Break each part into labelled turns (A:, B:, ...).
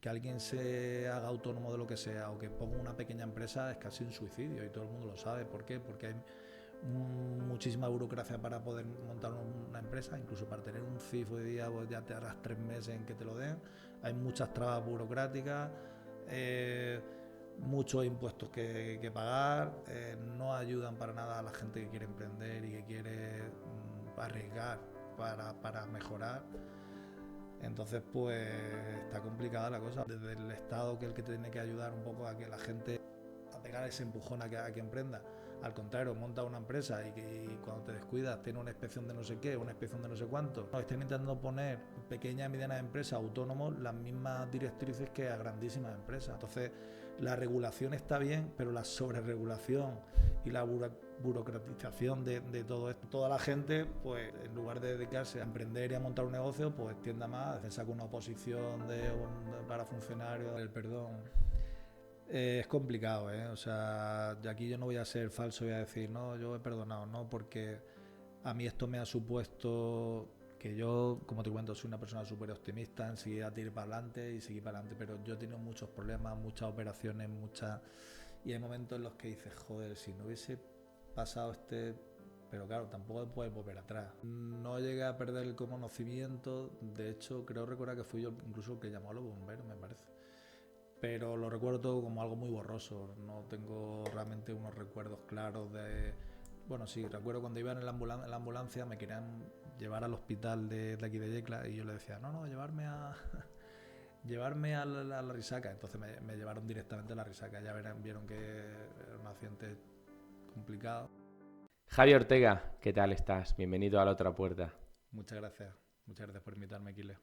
A: Que alguien se haga autónomo de lo que sea o que ponga una pequeña empresa es casi un suicidio y todo el mundo lo sabe. ¿Por qué? Porque hay muchísima burocracia para poder montar una empresa, incluso para tener un CIF hoy día pues ya te harás 3 meses en que te lo den. Hay muchas trabas burocráticas, eh, muchos impuestos que pagar, no ayudan para nada a la gente que quiere emprender y que quiere arriesgar para mejorar. Entonces, pues está complicada la cosa. Desde el Estado, que es el que tiene que ayudar un poco a que la gente a pegar ese empujón a que emprenda. Al contrario, monta una empresa y cuando te descuidas tiene una inspección de no sé qué, una inspección de no sé cuánto. No, están intentando poner pequeñas y medianas empresas autónomos las mismas directrices que a grandísimas empresas. Entonces, la regulación está bien, pero la sobreregulación y la burocratización de todo esto. Toda la gente, pues en lugar de dedicarse a emprender y a montar un negocio, pues tienda más, se saca una oposición para funcionarios, el perdón. Es complicado, ¿eh? O sea, de aquí yo no voy a ser falso y voy a decir, no, yo he perdonado, no, porque a mí esto me ha supuesto que yo, como te cuento, soy una persona súper optimista, enseguida tiré para adelante y seguí para adelante, pero yo he tenido muchos problemas, muchas operaciones, muchas... Y hay momentos en los que dices, joder, si no hubiese pasado este... Pero claro, tampoco puedes volver atrás. No llegué a perder el conocimiento, de hecho, creo recordar que fui yo incluso el que llamó a los bomberos, me parece, pero lo recuerdo todo como algo muy borroso. No tengo realmente unos recuerdos claros de... Bueno, sí, recuerdo cuando iba en la ambulancia me querían llevar al hospital de aquí de Yecla y yo le decía, no, no, llevarme a la Risaca. Entonces me llevaron directamente a la Risaca. Ya vieron que era un accidente complicado.
B: Javi Ortega, ¿qué tal estás? Bienvenido a La Otra Puerta.
A: Muchas gracias. Muchas gracias por invitarme, Kile.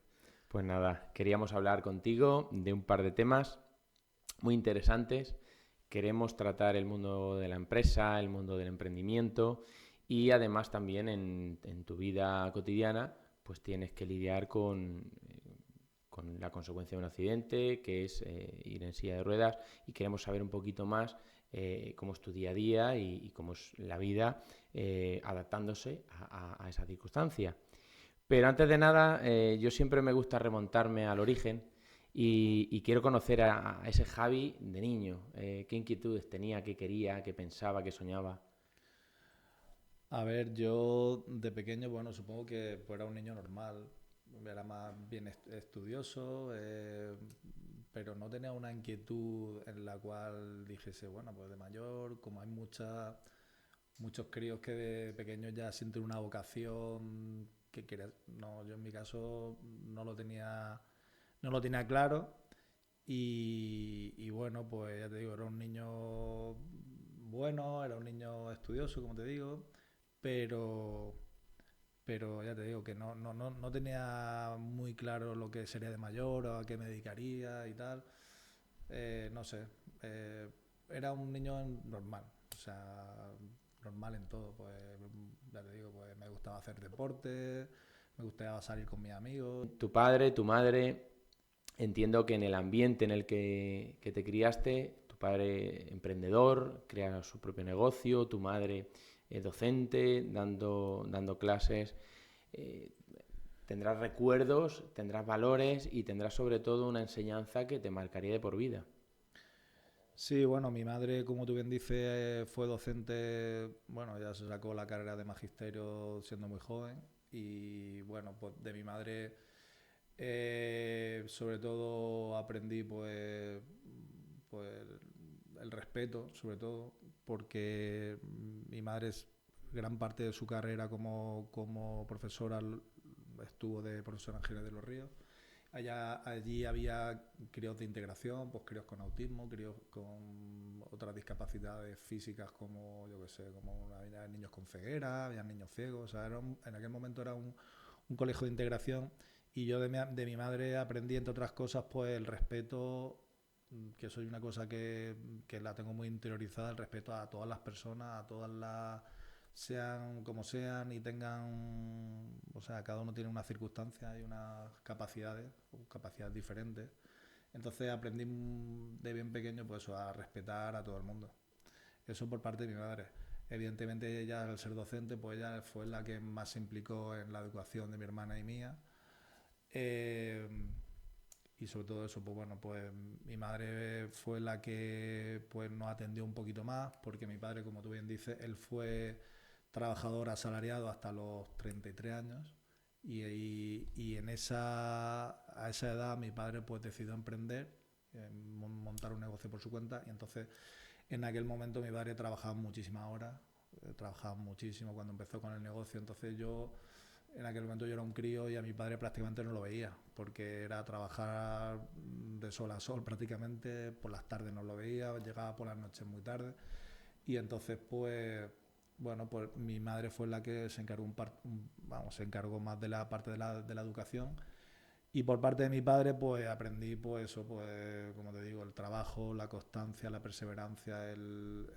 B: Pues nada, queríamos hablar contigo de un par de temas muy interesantes. Queremos tratar el mundo de la empresa, el mundo del emprendimiento y además también en tu vida cotidiana pues tienes que lidiar con la consecuencia de un accidente, que es ir en silla de ruedas, y queremos saber un poquito más cómo es tu día a día y cómo es la vida adaptándose a esa circunstancia. Pero antes de nada, yo siempre me gusta remontarme al origen y quiero conocer a ese Javi de niño. ¿Qué inquietudes tenía, qué quería, qué pensaba, qué soñaba?
A: A ver, yo de pequeño, bueno, supongo que pues, era un niño normal, era más bien estudioso, pero no tenía una inquietud en la cual dijese, bueno, pues de mayor, como hay muchos críos que de pequeños ya sienten una vocación que quiere, no, yo en mi caso no lo tenía claro y bueno, pues ya te digo, era un niño bueno, era un niño estudioso, como te digo, pero, pero ya te digo que no tenía muy claro lo que sería de mayor o a qué me dedicaría y tal. No sé, eh, era un niño normal, o sea, normal en todo. Pues ya te digo, pues me gustaba hacer deporte, me gustaba salir con mis amigos.
B: Tu padre, tu madre, entiendo que en el ambiente en el que te criaste, tu padre emprendedor, crea su propio negocio, tu madre docente, dando clases. eh, Tendrás recuerdos, tendrás valores y tendrás sobre todo una enseñanza que te marcaría de por vida.
A: Sí, bueno, mi madre, como tú bien dices, fue docente, bueno, ya se sacó la carrera de magisterio siendo muy joven y bueno, pues de mi madre sobre todo aprendí pues el respeto, sobre todo, porque mi madre es gran parte de su carrera como profesora estuvo de profesora en Jerez de los Ríos. Allí había críos de integración, pues críos con autismo, críos con otras discapacidades físicas como, yo qué sé, como había niños con ceguera, había niños ciegos, o sea, en aquel momento era un colegio de integración y yo de mi madre aprendí, entre otras cosas, pues el respeto, que soy una cosa que la tengo muy interiorizada, el respeto a todas las personas, a todas las sean como sean y tengan, o sea, cada uno tiene unas circunstancias y unas capacidades diferentes. Entonces aprendí de bien pequeño pues eso, a respetar a todo el mundo. Eso por parte de mi madre. Evidentemente ella al ser docente pues ella fue la que más se implicó en la educación de mi hermana y mía. Eh, y sobre todo eso, pues bueno, pues mi madre fue la que pues nos atendió un poquito más, porque mi padre, como tú bien dices, él fue trabajador asalariado hasta los 33 años y a esa edad mi padre pues decidió emprender, montar un negocio por su cuenta y entonces en aquel momento mi padre trabajaba muchísimas horas, trabajaba muchísimo cuando empezó con el negocio, entonces en aquel momento yo era un crío y a mi padre prácticamente no lo veía, porque era trabajar de sol a sol prácticamente, por las tardes no lo veía, llegaba por las noches muy tarde y entonces pues bueno, pues mi madre fue la que se encargó, se encargó más de la parte de la educación y por parte de mi padre pues aprendí pues eso, pues como te digo, el trabajo, la constancia, la perseverancia, el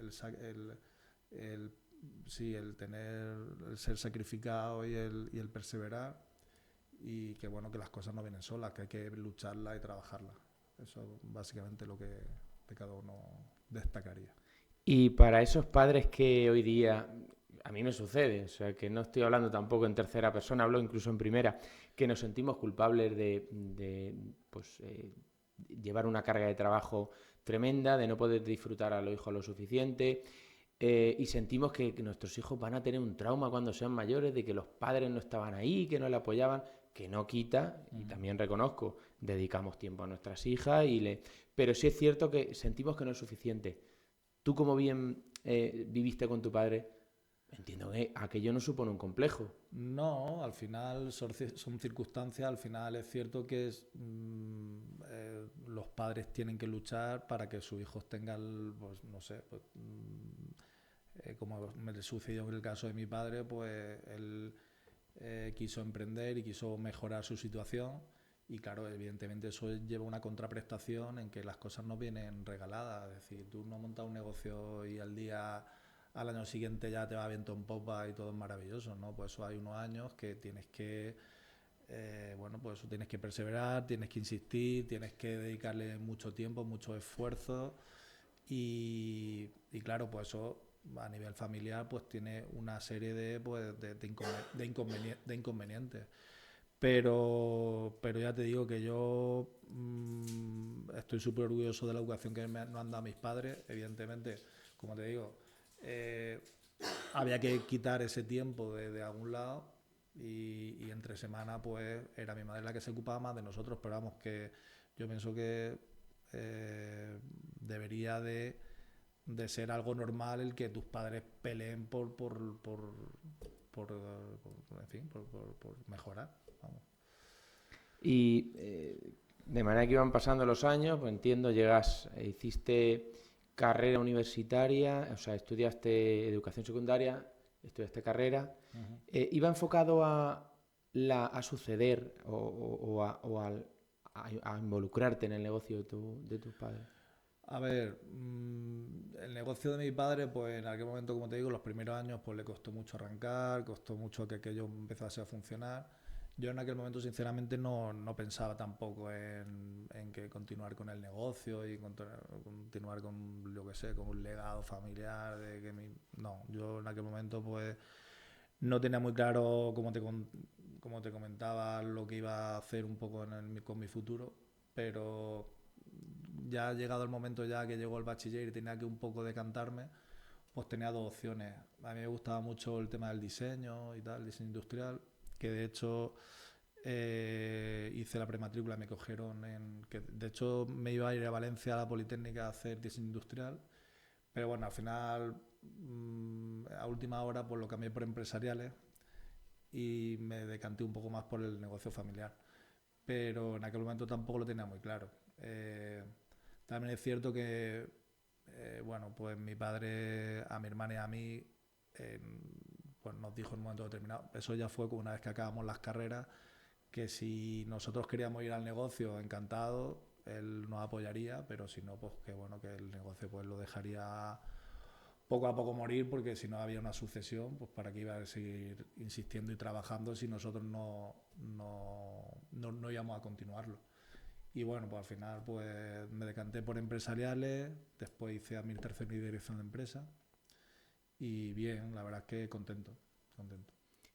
A: sí, el ser sacrificado y el perseverar y que bueno, que las cosas no vienen solas, que hay que lucharlas y trabajarlas. Eso es básicamente lo que de cada uno destacaría.
B: Y para esos padres que hoy día, a mí me sucede, o sea, que no estoy hablando tampoco en tercera persona, hablo incluso en primera, que nos sentimos culpables de pues, llevar una carga de trabajo tremenda, de no poder disfrutar a los hijos lo suficiente, y sentimos que nuestros hijos van a tener un trauma cuando sean mayores, de que los padres no estaban ahí, que no le apoyaban, que no quita, y también reconozco, dedicamos tiempo a nuestras hijas, pero sí es cierto que sentimos que no es suficiente. Tú, como bien viviste con tu padre, entiendo que aquello no supone un complejo.
A: No, al final son circunstancias, al final es cierto que los padres tienen que luchar para que sus hijos tengan, pues no sé, pues, como me sucedió en el caso de mi padre, pues él quiso emprender y quiso mejorar su situación y claro, evidentemente eso lleva una contraprestación en que las cosas no vienen regaladas, es decir, tú no montas un negocio y al año siguiente ya te va viento en popa y todo es maravilloso, ¿no? Pues eso hay unos años que tienes que, bueno, pues eso tienes que perseverar, tienes que insistir, tienes que dedicarle mucho tiempo, mucho esfuerzo y claro, pues eso a nivel familiar pues tiene una serie de inconvenientes. Pero ya te digo que yo estoy súper orgulloso de la educación que nos han dado mis padres. Evidentemente, como te digo, eh, había que quitar ese tiempo de algún lado y entre semana pues era mi madre la que se ocupaba más de nosotros, pero vamos que yo pienso que debería de ser algo normal el que tus padres peleen en fin, por mejorar. Vamos.
B: Y de manera que iban pasando los años, pues entiendo, hiciste carrera universitaria, o sea, estudiaste educación secundaria, estudiaste carrera.
A: Uh-huh.
B: ¿Iba enfocado a suceder o a involucrarte en el negocio de tus padres?
A: A ver, el negocio de mi padre, pues en aquel momento, como te digo, los primeros años, pues le costó mucho arrancar, costó mucho que aquello empezase a funcionar. Yo en aquel momento, sinceramente, no pensaba tampoco en que continuar con el negocio y continuar con, lo que sé, con un legado familiar. No, yo en aquel momento, pues no tenía muy claro, como te comentaba, lo que iba a hacer un poco con mi futuro, pero ya ha llegado el momento ya que llegó el bachiller y tenía que un poco decantarme, pues tenía dos opciones. A mí me gustaba mucho el tema del diseño y tal, diseño industrial, que de hecho hice la prematrícula, me cogieron que de hecho me iba a ir a Valencia a la Politécnica a hacer diseño industrial, pero bueno, al final a última hora pues lo cambié por empresariales y me decanté un poco más por el negocio familiar, pero en aquel momento tampoco lo tenía muy claro. También es cierto que, bueno, pues mi padre a mi hermana y a mí pues nos dijo en un momento determinado, eso ya fue como una vez que acabamos las carreras, que si nosotros queríamos ir al negocio, encantado, él nos apoyaría, pero si no, pues que bueno, que el negocio pues lo dejaría poco a poco morir, porque si no había una sucesión, pues para qué iba a seguir insistiendo y trabajando si nosotros no íbamos a continuarlo. Y bueno, pues al final pues me decanté por empresariales, después hice administración y dirección de empresa y bien, la verdad es que contento.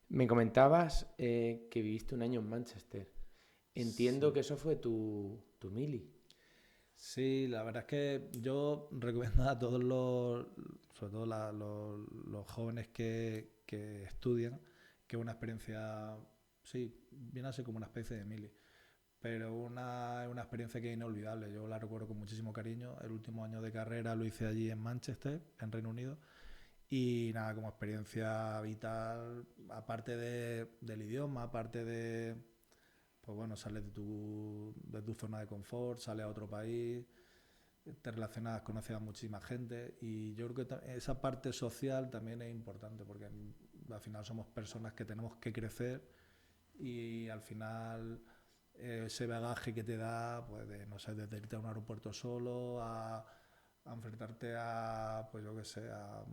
B: Me comentabas que viviste un año en Manchester. Entiendo
A: Sí.
B: que eso fue tu mili.
A: Sí, la verdad es que yo recomiendo a todos sobre todo los jóvenes que estudian, que es una experiencia, sí, viene a ser como una especie de mili, pero es una experiencia que es inolvidable. Yo la recuerdo con muchísimo cariño. El último año de carrera lo hice allí en Manchester, en Reino Unido, y nada, como experiencia vital, aparte del idioma, aparte de, pues bueno, sales de tu zona de confort, sales a otro país, te relacionas, conoces a muchísima gente, y yo creo que esa parte social también es importante porque al final somos personas que tenemos que crecer, y al final ese bagaje que te da, pues de, no sé, desde irte a un aeropuerto solo a enfrentarte a, pues yo qué sé, a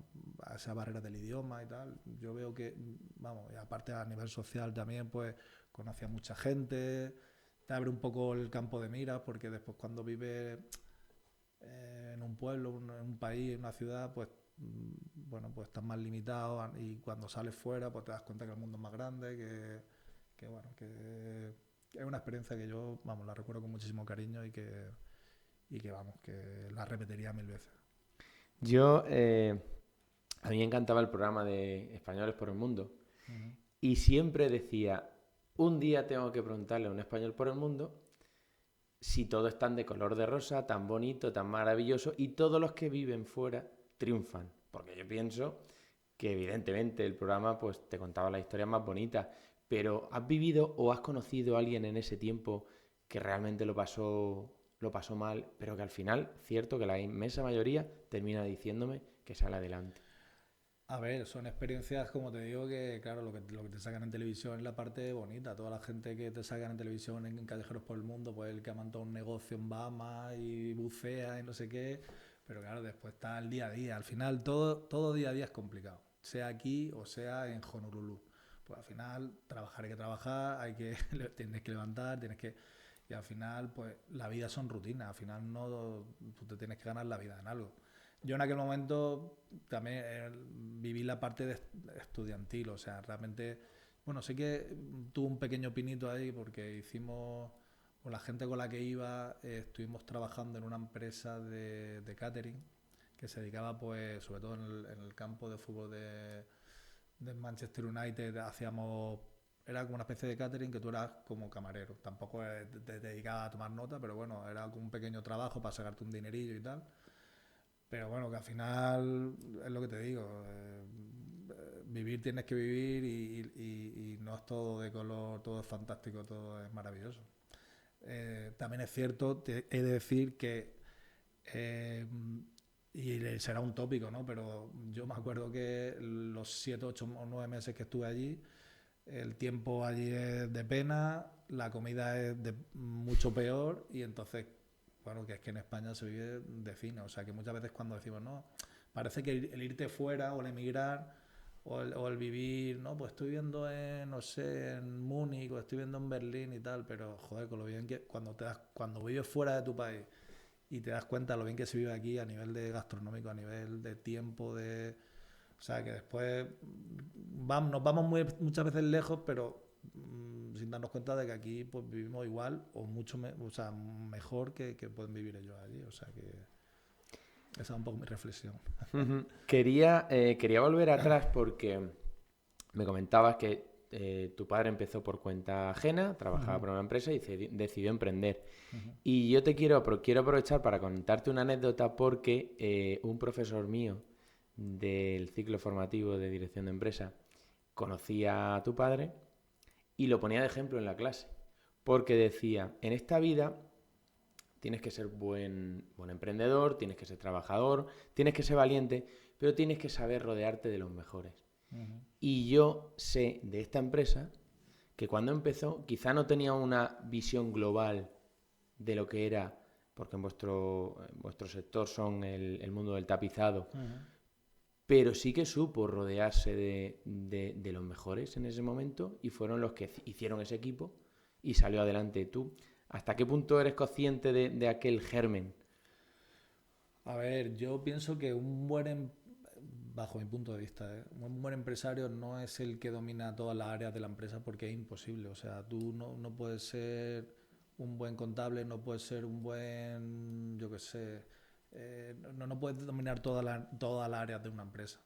A: esa barrera del idioma y tal. Yo veo que, vamos, y aparte a nivel social también, pues conocí a mucha gente, te abre un poco el campo de miras, porque después cuando vives en un pueblo, en un país, en una ciudad, pues bueno, pues estás más limitado, y cuando sales fuera, pues te das cuenta que el mundo es más grande, que bueno, que es una experiencia que yo, vamos, la recuerdo con muchísimo cariño, y que vamos, que la repetiría 1000 veces.
B: Yo, a mí me encantaba el programa de Españoles por el Mundo
A: Uh -huh.
B: y siempre decía, un día tengo que preguntarle a un español por el mundo si todo es tan de color de rosa, tan bonito, tan maravilloso y todos los que viven fuera triunfan. Porque yo pienso que evidentemente el programa pues te contaba la historia más bonita, pero ¿has vivido o has conocido a alguien en ese tiempo que realmente lo pasó mal, pero que al final, cierto que la inmensa mayoría termina diciéndome que sale adelante?
A: A ver, son experiencias, como te digo, que claro, lo que te sacan en televisión es la parte bonita. Toda la gente que te sacan en televisión en Callejeros por el Mundo, pues el que ha montado un negocio en Bahamas y bucea y no sé qué. Pero claro, después está el día a día. Al final, todo día a día es complicado. Sea aquí o sea en Honolulu. Pues al final, trabajar hay que trabajar, tienes que levantar, tienes que... Y al final, pues la vida son rutinas. Al final, no, tú te tienes que ganar la vida en algo. Yo en aquel momento también viví la parte de estudiantil, o sea, realmente, bueno, sé que tuve un pequeño pinito ahí porque hicimos, con la gente con la que iba, estuvimos trabajando en una empresa de catering que se dedicaba, pues, sobre todo en el campo de fútbol de Manchester United, hacíamos, era como una especie de catering que tú eras como camarero, tampoco te dedicabas a tomar nota, pero bueno, era como un pequeño trabajo para sacarte un dinerillo y tal. Pero bueno, que al final es lo que te digo. Vivir tienes que vivir, y no es todo de color, todo es fantástico, todo es maravilloso. También es cierto, he de decir que, eh, y será un tópico, ¿no? Pero yo me acuerdo que los 7, 8 o 9 meses que estuve allí, el tiempo allí es de pena, la comida es de mucho peor, y entonces, bueno, que es que en España se vive de cine, o sea que muchas veces cuando decimos, no, parece que el irte fuera o el emigrar o el vivir, no, pues estoy viviendo en, no sé, en Múnich o estoy viviendo en Berlín y tal, pero joder, con lo bien que cuando vives fuera de tu país y te das cuenta de lo bien que se vive aquí a nivel de gastronómico, a nivel de tiempo, o sea, que después nos vamos muchas veces lejos, pero sin darnos cuenta de que aquí pues vivimos igual o o sea, mejor que pueden vivir ellos allí. O sea, que esa es un poco mi reflexión.
B: Quería volver atrás porque me comentabas que tu padre empezó por cuenta ajena,
A: Uh
B: trabajaba
A: -huh,
B: para una empresa y decidió emprender.
A: uh -huh,
B: Y yo quiero aprovechar para contarte una anécdota porque un profesor mío del ciclo formativo de dirección de empresa conocía a tu padre y lo ponía de ejemplo en la clase. Porque decía, en esta vida tienes que ser buen emprendedor, tienes que ser trabajador, tienes que ser valiente, pero tienes que saber rodearte de los mejores.
A: uh -huh.
B: Y yo sé de esta empresa que cuando empezó quizá no tenía una visión global de lo que era, porque en vuestro sector son el mundo del tapizado,
A: Uh -huh.
B: pero sí que supo rodearse de los mejores en ese momento y fueron los que hicieron ese equipo y salió adelante. ¿Tú hasta qué punto eres consciente de aquel germen?
A: A ver, yo pienso que bajo mi punto de vista, ¿eh? Un buen empresario no es el que domina todas las áreas de la empresa porque es imposible. O sea, tú no puedes ser un buen contable, no puedes ser un buen, yo qué sé, no puedes dominar todas las áreas de una empresa.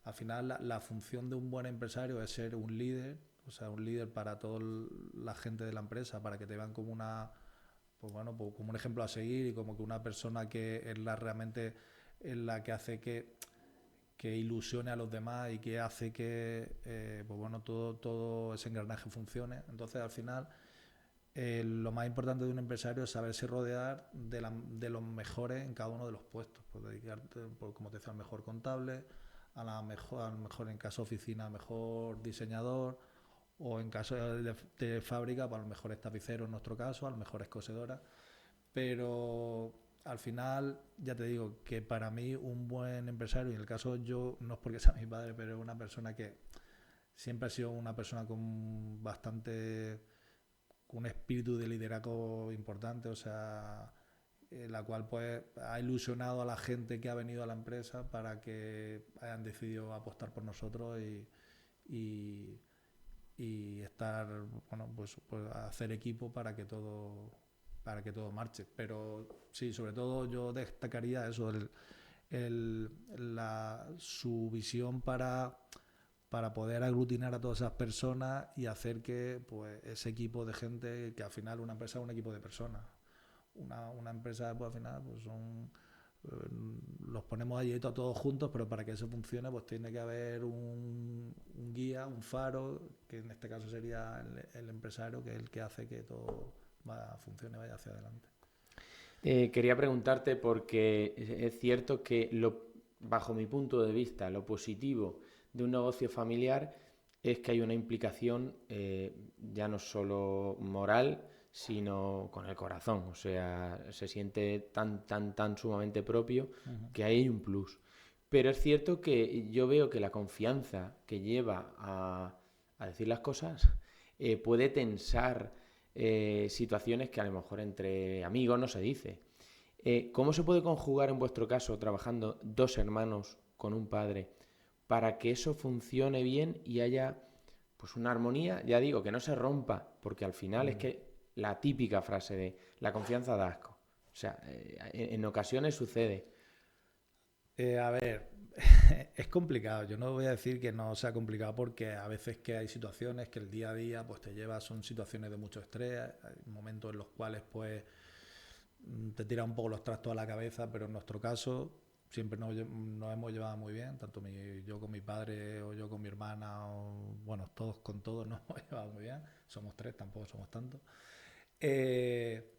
A: Al final, la función de un buen empresario es ser un líder, o sea, un líder para toda la gente de la empresa, para que te vean como pues bueno, pues como un ejemplo a seguir y como que una persona que es realmente es la que hace que ilusione a los demás y que hace que pues bueno, todo ese engranaje funcione. Entonces, al final, lo más importante de un empresario es saberse rodear de los mejores en cada uno de los puestos. Pues dedicarte, como te decía, al mejor contable, al mejor en caso oficina, mejor diseñador, o en caso de fábrica, para los mejores tapiceros en nuestro caso, a las mejores cosedoras. Pero al final, ya te digo, que para mí un buen empresario, y en el caso yo, no es porque sea mi padre, pero es una persona que siempre ha sido una persona con un espíritu de liderazgo importante, o sea, la cual pues ha ilusionado a la gente que ha venido a la empresa para que hayan decidido apostar por nosotros y, y estar, bueno, pues hacer equipo para que todo marche. Pero sí, sobre todo yo destacaría eso, su visión para poder aglutinar a todas esas personas y hacer que pues ese equipo de gente, que al final una empresa es un equipo de personas. Una empresa pues al final pues los ponemos allí todos juntos, pero para que eso funcione pues tiene que haber un guía, un faro, que en este caso sería el empresario, que es el que hace que todo funcione, vaya hacia adelante.
B: Quería preguntarte porque es cierto que bajo mi punto de vista, lo positivo de un negocio familiar es que hay una implicación ya no solo moral, sino con el corazón. O sea, se siente tan sumamente propio que ahí hay un plus. Pero es cierto que yo veo que la confianza que lleva a decir las cosas puede tensar situaciones que a lo mejor entre amigos no se dice. ¿Cómo se puede conjugar en vuestro caso trabajando dos hermanos con un padre para que eso funcione bien y haya pues una armonía? Ya digo, que no se rompa, porque al final es que la típica frase de la confianza da asco. O sea, en ocasiones sucede.
A: A ver, es complicado. Yo no voy a decir que no sea complicado porque a veces que hay situaciones que el día a día pues te lleva, son situaciones de mucho estrés, hay momentos en los cuales pues te tira un poco los trastos a la cabeza, pero en nuestro caso siempre nos hemos llevado muy bien, tanto yo con mi padre o yo con mi hermana, o bueno, todos con todos nos hemos llevado muy bien. Somos tres, tampoco somos tantos. Eh,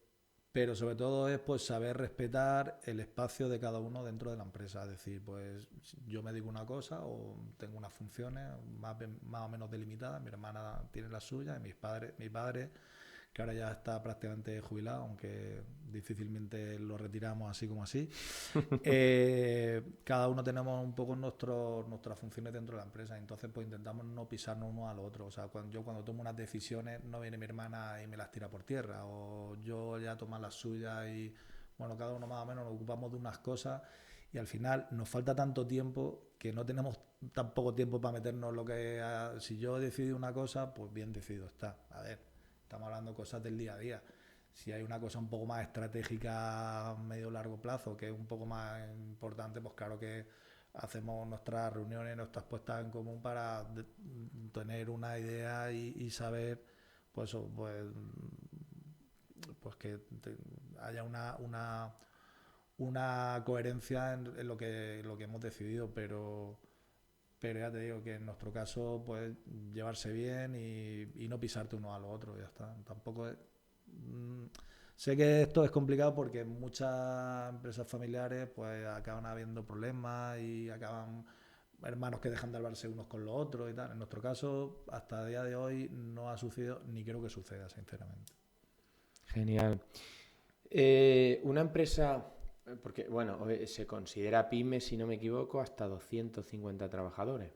A: pero sobre todo es pues saber respetar el espacio de cada uno dentro de la empresa. Es decir, pues yo me digo una cosa o tengo unas funciones más o menos delimitadas, mi hermana tiene las suyas y mi padre, que ahora ya está prácticamente jubilado, aunque difícilmente lo retiramos así como así. Cada uno tenemos un poco nuestras funciones dentro de la empresa, entonces pues intentamos no pisarnos uno al otro. O sea, cuando tomo unas decisiones no viene mi hermana y me las tira por tierra, o yo ya tomo las suyas y bueno, cada uno más o menos nos ocupamos de unas cosas y al final nos falta tanto tiempo que no tenemos tan poco tiempo para meternos lo que... Si yo he decidido una cosa, pues bien decidido está. A ver, estamos hablando de cosas del día a día. Si hay una cosa un poco más estratégica a medio o largo plazo, que es un poco más importante, pues claro que hacemos nuestras reuniones, nuestras puestas en común para tener una idea y saber pues, pues que haya una coherencia en lo que hemos decidido, pero ya te digo que en nuestro caso pues llevarse bien y no pisarte uno a lo otro, ya está. Tampoco es, sé que esto es complicado porque muchas empresas familiares pues acaban habiendo problemas y acaban hermanos que dejan de hablarse unos con los otros y tal. En nuestro caso, hasta el día de hoy no ha sucedido ni creo que suceda, sinceramente.
B: Genial. Una empresa, porque bueno, se considera pyme, si no me equivoco, hasta 250 trabajadores,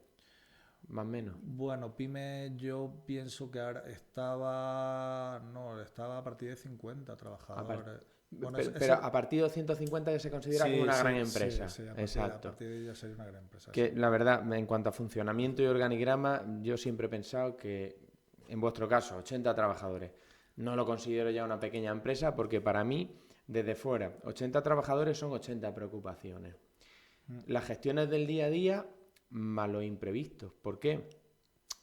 B: más o menos.
A: Bueno, Pyme yo pienso que ahora estaba a partir de 50
B: Aparte,
A: trabajadores. Bueno,
B: Pero a partir de 250 ya se considera como una gran empresa.
A: Sí,
B: Exacto.
A: A partir de ahí ya sería una gran empresa.
B: Que la verdad, en cuanto a funcionamiento y organigrama, yo siempre he pensado que, en vuestro caso, 80 trabajadores, no lo considero ya una pequeña empresa porque para mí, desde fuera, 80 trabajadores son 80 preocupaciones. Las gestiones del día a día, más los imprevistos. ¿Por qué?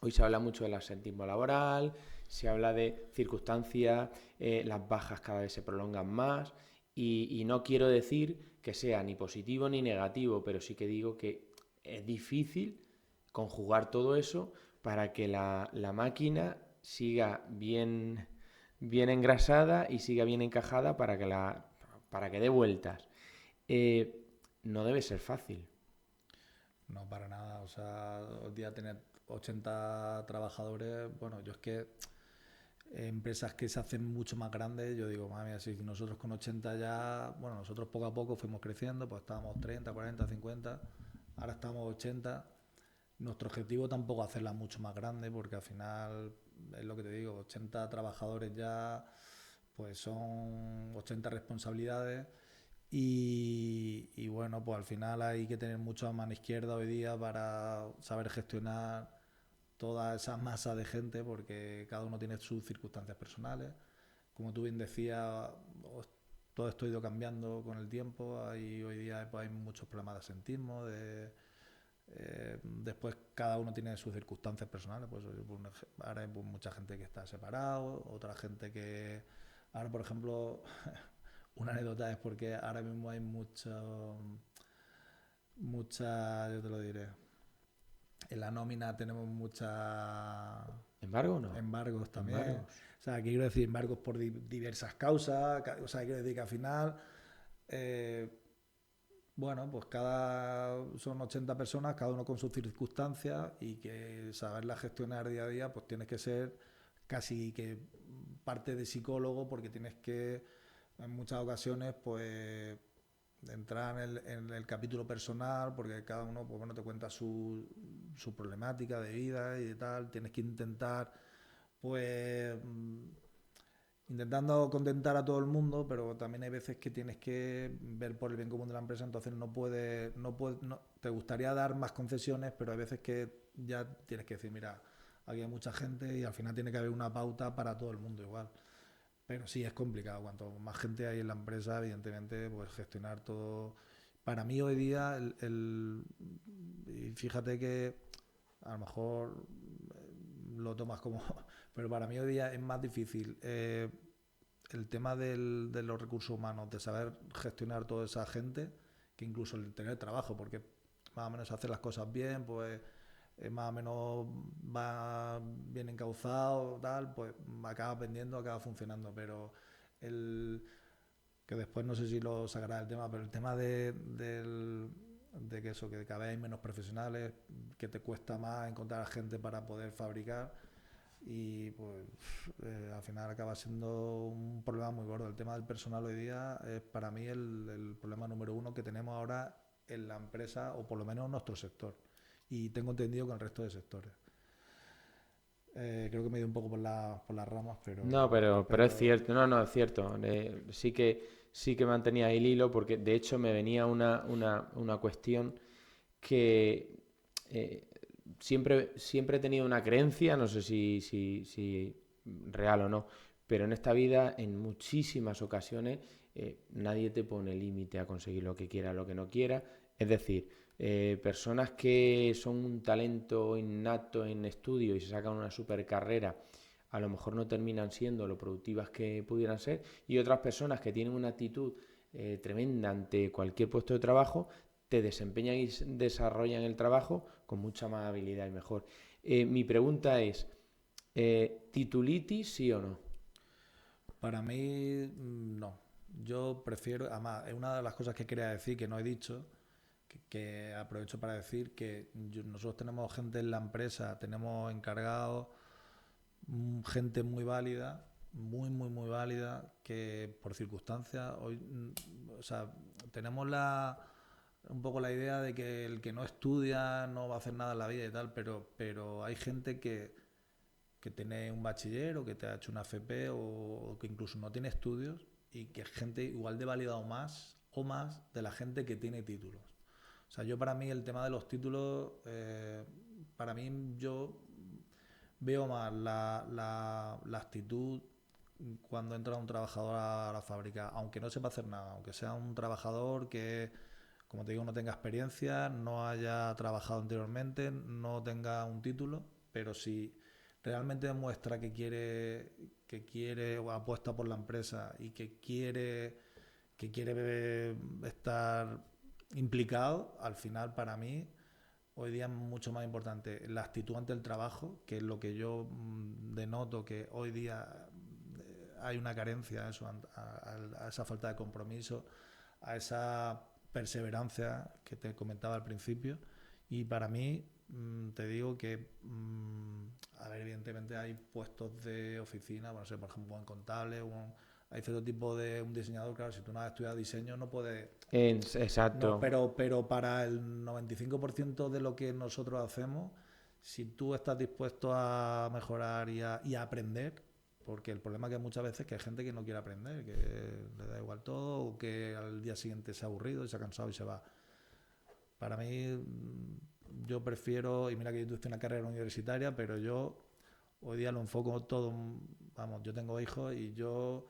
B: Hoy se habla mucho del absentismo laboral, se habla de circunstancias, las bajas cada vez se prolongan más y no quiero decir que sea ni positivo ni negativo, pero sí que digo que es difícil conjugar todo eso para que la máquina siga bien engrasada y siga bien encajada para que dé vueltas. No debe ser fácil.
A: No, para nada. O sea, hoy día tener 80 trabajadores, bueno, yo es que empresas que se hacen mucho más grandes, yo digo, madre mía, si nosotros con 80 ya, bueno, nosotros poco a poco fuimos creciendo, pues estábamos 30, 40, 50, ahora estamos 80. Nuestro objetivo tampoco es hacerla mucho más grande, porque al final, es lo que te digo, 80 trabajadores ya, pues son 80 responsabilidades. Y bueno, pues al final hay que tener mucho a mano izquierda hoy día para saber gestionar toda esa masa de gente, porque cada uno tiene sus circunstancias personales. Como tú bien decías, todo esto ha ido cambiando con el tiempo. Hoy día pues, hay muchos problemas de asentismo, después cada uno tiene sus circunstancias personales. Pues ahora hay mucha gente que está separado, otra gente que... Ahora, por ejemplo, una anécdota es porque ahora mismo hay yo te lo diré, en la nómina tenemos mucha
B: ¿Embargo o no?
A: embargos también.
B: Embargos.
A: O sea, quiero decir embargos por diversas causas. O sea, quiero decir que al final, eh, bueno, pues son 80 personas, cada uno con sus circunstancias y que saberlas gestionar día a día, pues tienes que ser casi que parte de psicólogo porque tienes que, en muchas ocasiones, pues entrar en el capítulo personal porque cada uno pues bueno te cuenta su problemática de vida y de tal, tienes que intentar pues intentando contentar a todo el mundo, pero también hay veces que tienes que ver por el bien común de la empresa, entonces no te gustaría dar más concesiones, pero hay veces que ya tienes que decir, mira, aquí hay mucha gente y al final tiene que haber una pauta para todo el mundo igual. Pero sí, es complicado. Cuanto más gente hay en la empresa, evidentemente, pues gestionar todo. Para mí hoy día, y fíjate que a lo mejor lo tomas como... Pero para mí hoy día es más difícil el tema de los recursos humanos, de saber gestionar toda esa gente, que incluso el tener trabajo, porque más o menos hacer las cosas bien, pues más o menos va bien encauzado, tal, pues acaba vendiendo, acaba funcionando. Pero el que después no sé si lo sacará el tema, pero el tema de que eso, que cada vez hay menos profesionales, que te cuesta más encontrar gente para poder fabricar y pues al final acaba siendo un problema muy gordo. El tema del personal hoy día es para mí el problema número uno que tenemos ahora en la empresa, o por lo menos en nuestro sector. Y tengo entendido que en el resto de sectores. Creo que me he ido un poco por las ramas,
B: No, pero es cierto, no, es cierto. Sí que mantenía el hilo porque de hecho me venía una cuestión que siempre he tenido una creencia, no sé si real o no, pero en esta vida en muchísimas ocasiones nadie te pone límite a conseguir lo que quiera, lo que no quiera. Es decir, personas que son un talento innato en estudio y se sacan una super carrera, a lo mejor no terminan siendo lo productivas que pudieran ser, y otras personas que tienen una actitud tremenda ante cualquier puesto de trabajo, te desempeñan y desarrollan el trabajo con mucha más habilidad y mejor. Mi pregunta es, ¿titulitis sí o no?
A: para mí no. Yo prefiero, además, es una de las cosas que quería decir que no he dicho, que aprovecho para decir que nosotros tenemos gente en la empresa, tenemos encargados, gente muy válida, muy válida, que por circunstancias hoy, o sea, tenemos un poco la idea de que el que no estudia no va a hacer nada en la vida y tal, pero hay gente que tiene un bachiller o que te ha hecho una FP o que incluso no tiene estudios y que es gente igual de válida o más de la gente que tiene títulos. O sea, yo para mí el tema de los títulos, para mí yo veo más la actitud cuando entra un trabajador a la fábrica, aunque no sepa hacer nada, aunque sea un trabajador que, como te digo, no tenga experiencia, no haya trabajado anteriormente, no tenga un título, pero si realmente demuestra que quiere o apuesta por la empresa y que quiere estar implicado, al final para mí hoy día es mucho más importante la actitud ante el trabajo, que es lo que yo denoto que hoy día hay una carencia a esa falta de compromiso, a esa perseverancia que te comentaba al principio. Y para mí, te digo que, a ver, evidentemente hay puestos de oficina, bueno, no sé, por ejemplo, un contable, hay cierto tipo de un diseñador, claro, si tú no has estudiado diseño no puedes. No,
B: Exacto.
A: pero para el 95% de lo que nosotros hacemos, si tú estás dispuesto a mejorar y a aprender, porque el problema que muchas veces es que hay gente que no quiere aprender, que le da igual todo, o que al día siguiente se ha aburrido y se ha cansado y se va. Para mí, yo prefiero, y mira que yo hice una carrera universitaria, pero yo hoy día lo enfoco todo, vamos, yo tengo hijos y yo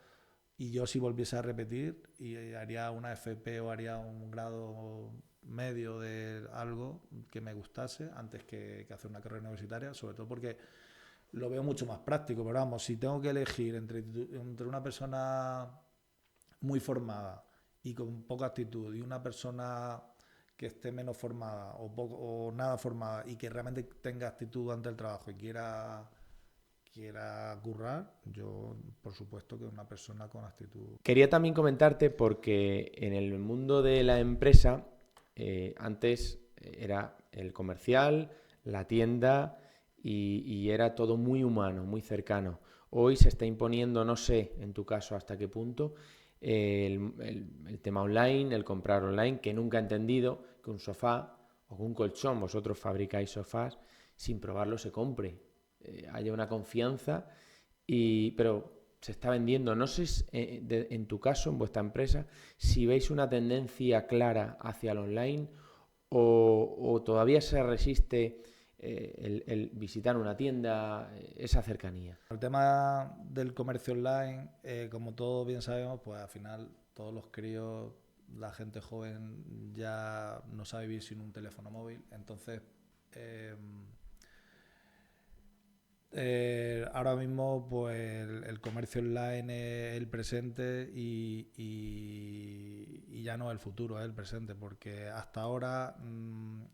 A: si volviese a repetir y haría una FP o haría un grado medio de algo que me gustase antes que hacer una carrera universitaria, sobre todo porque lo veo mucho más práctico. Pero vamos, si tengo que elegir entre una persona muy formada y con poca actitud y una persona que esté menos formada o nada formada y que realmente tenga actitud ante el trabajo y quiera currar, yo por supuesto que una persona con actitud.
B: Quería también comentarte porque en el mundo de la empresa, antes era el comercial, la tienda y era todo muy humano, muy cercano. Hoy se está imponiendo, no sé en tu caso hasta qué punto, el tema online, el comprar online, que nunca he entendido que un sofá o un colchón, vosotros fabricáis sofás, sin probarlo se compre. Haya una confianza, pero se está vendiendo. No sé en tu caso, en vuestra empresa, si veis una tendencia clara hacia el online o todavía se resiste el visitar una tienda, esa cercanía.
A: El tema del comercio online, como todos bien sabemos, pues al final todos los críos, la gente joven ya no sabe vivir sin un teléfono móvil. Entonces, eh, ahora mismo pues el comercio online es el presente y ya no el futuro, es el presente, porque hasta ahora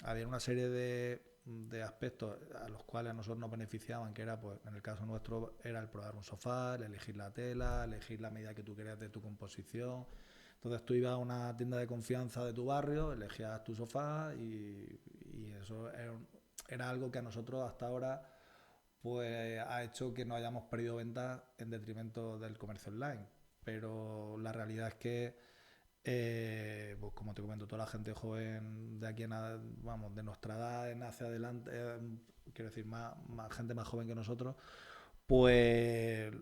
A: había una serie de aspectos a los cuales a nosotros nos beneficiaban, que era, pues en el caso nuestro, era el probar un sofá, el elegir la tela, elegir la medida que tú querías de tu composición. Entonces tú ibas a una tienda de confianza de tu barrio, elegías tu sofá y eso era algo que a nosotros hasta ahora pues ha hecho que no hayamos perdido ventas en detrimento del comercio online. Pero la realidad es que, pues como te comento, toda la gente joven de aquí vamos, de nuestra edad en hacia adelante, quiero decir, más gente más joven que nosotros, pues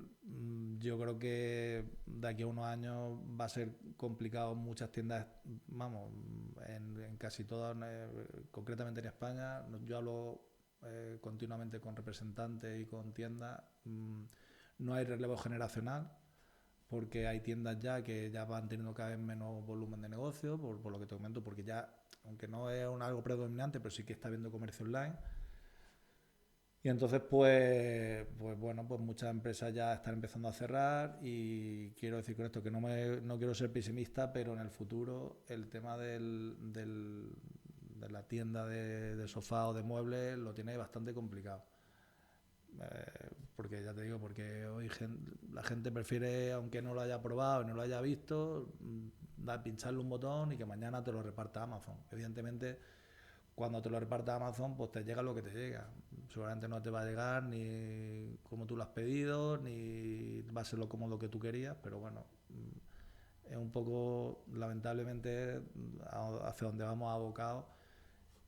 A: yo creo que de aquí a unos años va a ser complicado en muchas tiendas, vamos, en casi todas, concretamente en España. Yo hablo continuamente con representantes y con tiendas. No hay relevo generacional porque hay tiendas ya que ya van teniendo cada vez menos volumen de negocio, por lo que te comento, porque ya, aunque no es algo predominante, pero sí que está habiendo comercio online. Y entonces, pues bueno, pues muchas empresas ya están empezando a cerrar y quiero decir con esto que no quiero ser pesimista, pero en el futuro el tema de la tienda de sofá o de muebles lo tiene bastante complicado. Porque ya te digo, porque hoy la gente prefiere, aunque no lo haya probado y no lo haya visto, pincharle un botón y que mañana te lo reparta Amazon. Evidentemente, cuando te lo reparta Amazon, pues te llega lo que te llega. Seguramente no te va a llegar ni como tú lo has pedido, ni va a ser lo cómodo que tú querías, pero bueno, es un poco, lamentablemente, hacia donde vamos abocados,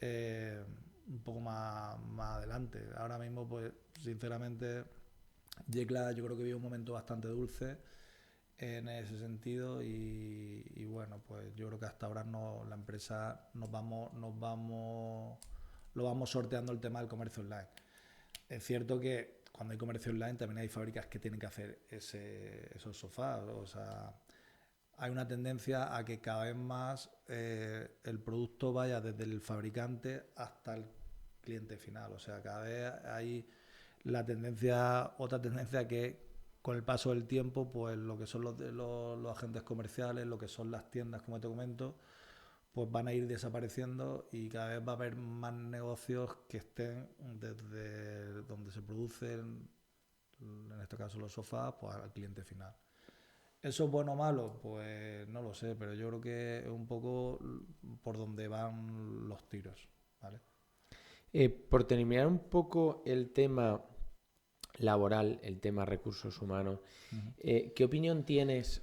A: eh, un poco más adelante. Ahora mismo, pues, sinceramente, Yecla yo creo que vive un momento bastante dulce en ese sentido y bueno, pues yo creo que hasta ahora no, la empresa lo vamos sorteando el tema del comercio online. Es cierto que cuando hay comercio online también hay fábricas que tienen que hacer esos sofás, o sea, hay una tendencia a que cada vez más el producto vaya desde el fabricante hasta el cliente final, o sea, cada vez hay otra tendencia que con el paso del tiempo, pues lo que son los agentes comerciales, lo que son las tiendas, como te comento, pues van a ir desapareciendo y cada vez va a haber más negocios que estén desde donde se producen, en este caso los sofás, pues al cliente final. ¿Eso es bueno o malo? Pues no lo sé, pero yo creo que es un poco por donde van los tiros, ¿vale?
B: Por terminar un poco el tema laboral, el tema recursos humanos,
A: Uh-huh.
B: ¿qué opinión tienes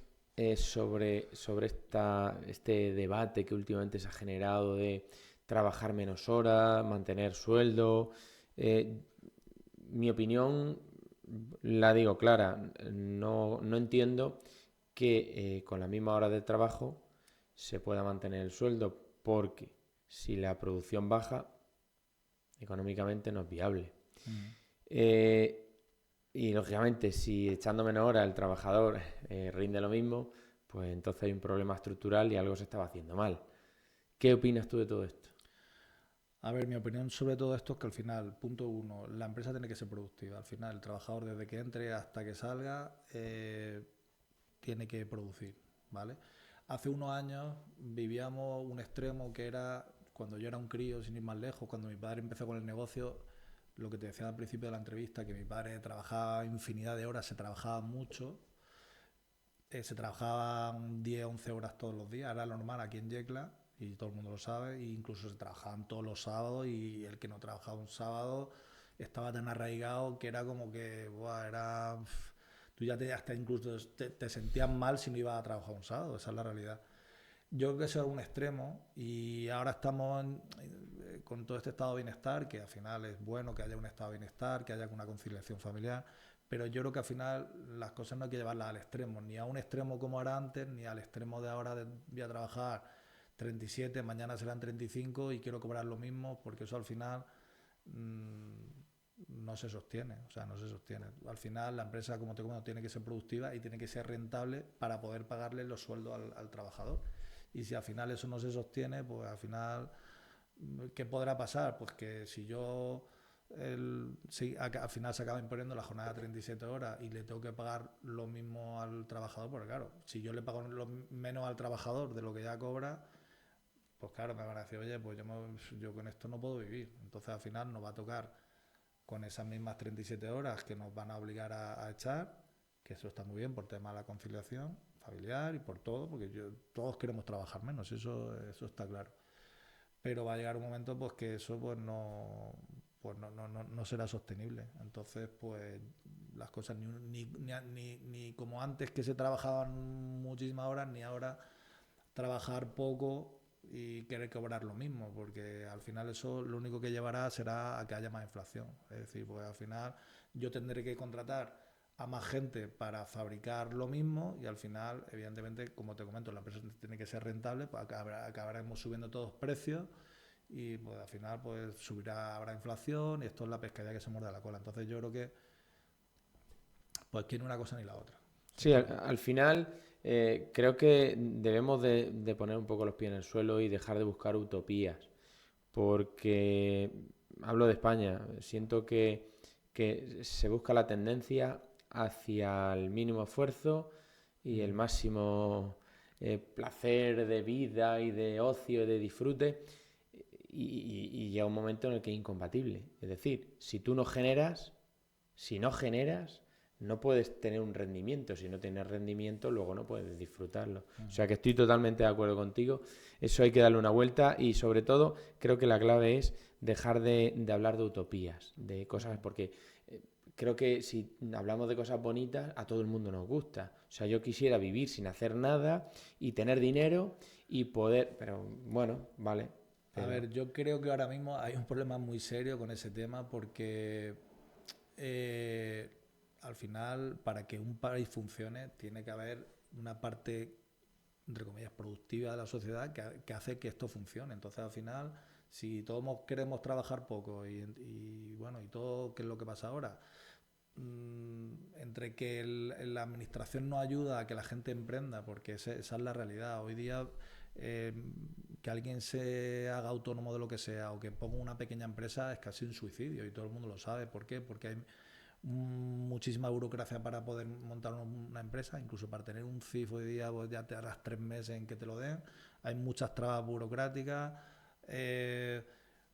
B: sobre este debate que últimamente se ha generado de trabajar menos horas, mantener sueldo? Eh, Mi opinión, la digo clara, no entiendo que con la misma hora de trabajo se pueda mantener el sueldo, porque si la producción baja, económicamente no es viable.
A: Uh-huh.
B: Eh, y lógicamente, si echando menos horas el trabajador rinde lo mismo, pues entonces hay un problema estructural y algo se estaba haciendo mal. ¿Qué opinas tú de todo esto?
A: A ver, mi opinión sobre todo esto es que al final, punto uno, la empresa tiene que ser productiva. Al final, el trabajador desde que entre hasta que salga tiene que producir, ¿vale? Hace unos años vivíamos un extremo que era cuando yo era un crío, sin ir más lejos, cuando mi padre empezó con el negocio, lo que te decía al principio de la entrevista, que mi padre trabajaba infinidad de horas, se trabajaba mucho, se trabajaban 10, 11 horas todos los días, era normal aquí en Yecla y todo el mundo lo sabe, e incluso se trabajaban todos los sábados y el que no trabajaba un sábado estaba tan arraigado que era como que, buah, era... Tú ya hasta incluso te sentías mal si no ibas a trabajar un sábado, esa es la realidad. Yo creo que eso es un extremo y ahora estamos con todo este estado de bienestar, que al final es bueno que haya un estado de bienestar, que haya una conciliación familiar, pero yo creo que al final las cosas no hay que llevarlas al extremo, ni a un extremo como era antes, ni al extremo de ahora de voy a trabajar 37, mañana serán 35 y quiero cobrar lo mismo, porque eso al final no se sostiene, o sea, no se sostiene. Al final la empresa, como te comento, tiene que ser productiva y tiene que ser rentable para poder pagarle los sueldos al trabajador. Y si al final eso no se sostiene, pues al final, ¿qué podrá pasar? Pues que si yo si al final se acaba imponiendo la jornada de 37 horas y le tengo que pagar lo mismo al trabajador, pues claro, si yo le pago menos al trabajador de lo que ya cobra, pues claro, me van a decir, oye, pues yo con esto no puedo vivir. Entonces al final nos va a tocar con esas mismas 37 horas que nos van a obligar a echar, que eso está muy bien por tema de la conciliación familiar y por todo, porque todos queremos trabajar menos, eso está claro. Pero va a llegar un momento pues que eso no será sostenible. Entonces, pues las cosas ni como antes que se trabajaban muchísimas horas, ni ahora trabajar poco y querer cobrar lo mismo, porque al final eso lo único que llevará será a que haya más inflación. Es decir, pues al final yo tendré que contratar a más gente para fabricar lo mismo y al final, evidentemente, como te comento, la empresa tiene que ser rentable, pues acabaremos subiendo todos precios y pues al final pues habrá inflación y esto es la pescadilla que se muerde la cola. Entonces yo creo que pues que ni una cosa ni la otra.
B: Sí, al final creo que debemos de poner un poco los pies en el suelo y dejar de buscar utopías, porque hablo de España, siento que se busca la tendencia hacia el mínimo esfuerzo y el máximo placer de vida y de ocio y de disfrute, y llega un momento en el que es incompatible. Es decir, si no generas, no puedes tener un rendimiento. Si no tienes rendimiento, luego no puedes disfrutarlo. O sea que estoy totalmente de acuerdo contigo. Eso hay que darle una vuelta y sobre todo creo que la clave es dejar de hablar de utopías, de cosas, porque creo que si hablamos de cosas bonitas, a todo el mundo nos gusta. O sea, yo quisiera vivir sin hacer nada y tener dinero y poder, pero bueno, vale.
A: A
B: Pero
A: ver, yo creo que ahora mismo hay un problema muy serio con ese tema porque al final, para que un país funcione, tiene que haber una parte, entre comillas, productiva de la sociedad que hace que esto funcione. Entonces, al final, si todos queremos trabajar poco y bueno, y todo, ¿qué es lo que pasa ahora? Entre que la administración no ayuda a que la gente emprenda, porque esa es la realidad. Hoy día, que alguien se haga autónomo de lo que sea o que ponga una pequeña empresa es casi un suicidio y todo el mundo lo sabe. ¿Por qué? Porque hay muchísima burocracia para poder montar una empresa, incluso para tener un CIF hoy día pues ya te harás 3 meses en que te lo den. Hay muchas trabas burocráticas,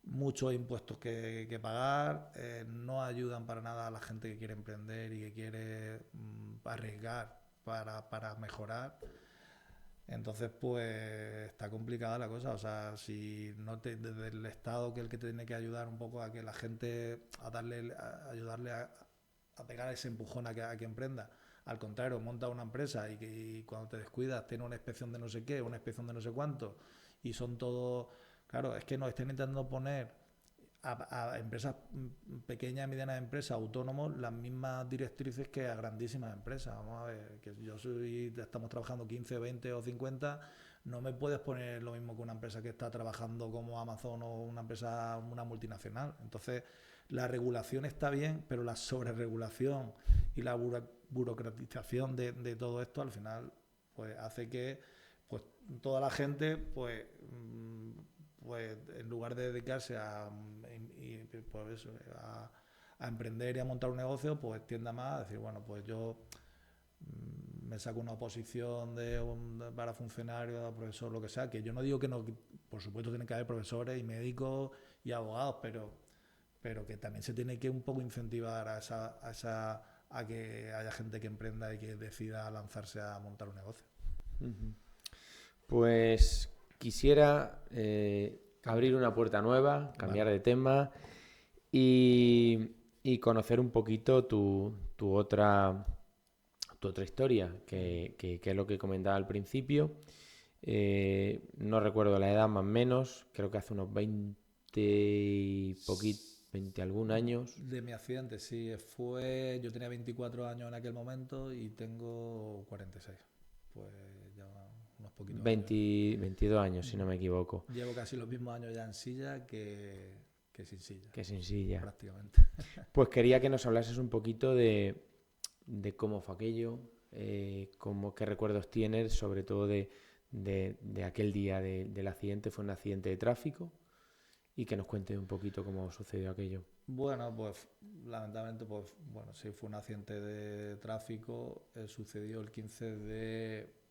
A: muchos impuestos que pagar, no ayudan para nada a la gente que quiere emprender y que quiere arriesgar para mejorar. Entonces, pues está complicada la cosa. O sea, si no desde el Estado, que es el que te tiene que ayudar un poco a que la gente, ayudarle a pegar ese empujón a que emprenda. Al contrario, monta una empresa y cuando te descuidas tiene una inspección de no sé qué, una inspección de no sé cuánto, y son todos. Claro, es que nos están intentando poner a empresas pequeñas y medianas empresas, autónomos, las mismas directrices que a grandísimas empresas. Vamos a ver, que estamos trabajando 15, 20 o 50, no me puedes poner lo mismo que una empresa que está trabajando como Amazon o una multinacional. Entonces, la regulación está bien, pero la sobreregulación y la burocratización de todo esto al final pues hace que pues toda la gente pues en lugar de dedicarse pues eso, a emprender y a montar un negocio, pues tienda más a decir, bueno, pues yo me saco una oposición para funcionario, profesor, lo que sea, que yo no digo que no, por supuesto tienen que haber profesores y médicos y abogados, pero que también se tiene que un poco incentivar a que haya gente que emprenda y que decida lanzarse a montar un negocio.
B: Pues quisiera abrir una puerta nueva, cambiar de tema y conocer un poquito tu otra historia, que es lo que comentaba al principio. No recuerdo la edad, más o menos, creo que hace unos 20 algún años.
A: De mi accidente, sí, yo tenía 24 años en aquel momento y tengo 46. Pues ya unos poquitos
B: 22 años, si no me equivoco.
A: Llevo casi los mismos años ya en silla que sin silla.
B: Que sin silla.
A: Prácticamente.
B: Pues quería que nos hablases un poquito de cómo fue aquello, qué recuerdos tienes, sobre todo de aquel día del accidente. Fue un accidente de tráfico y que nos cuentes un poquito cómo sucedió aquello.
A: Bueno, pues lamentablemente, pues bueno, sí, fue un accidente de tráfico, sucedió el 15 de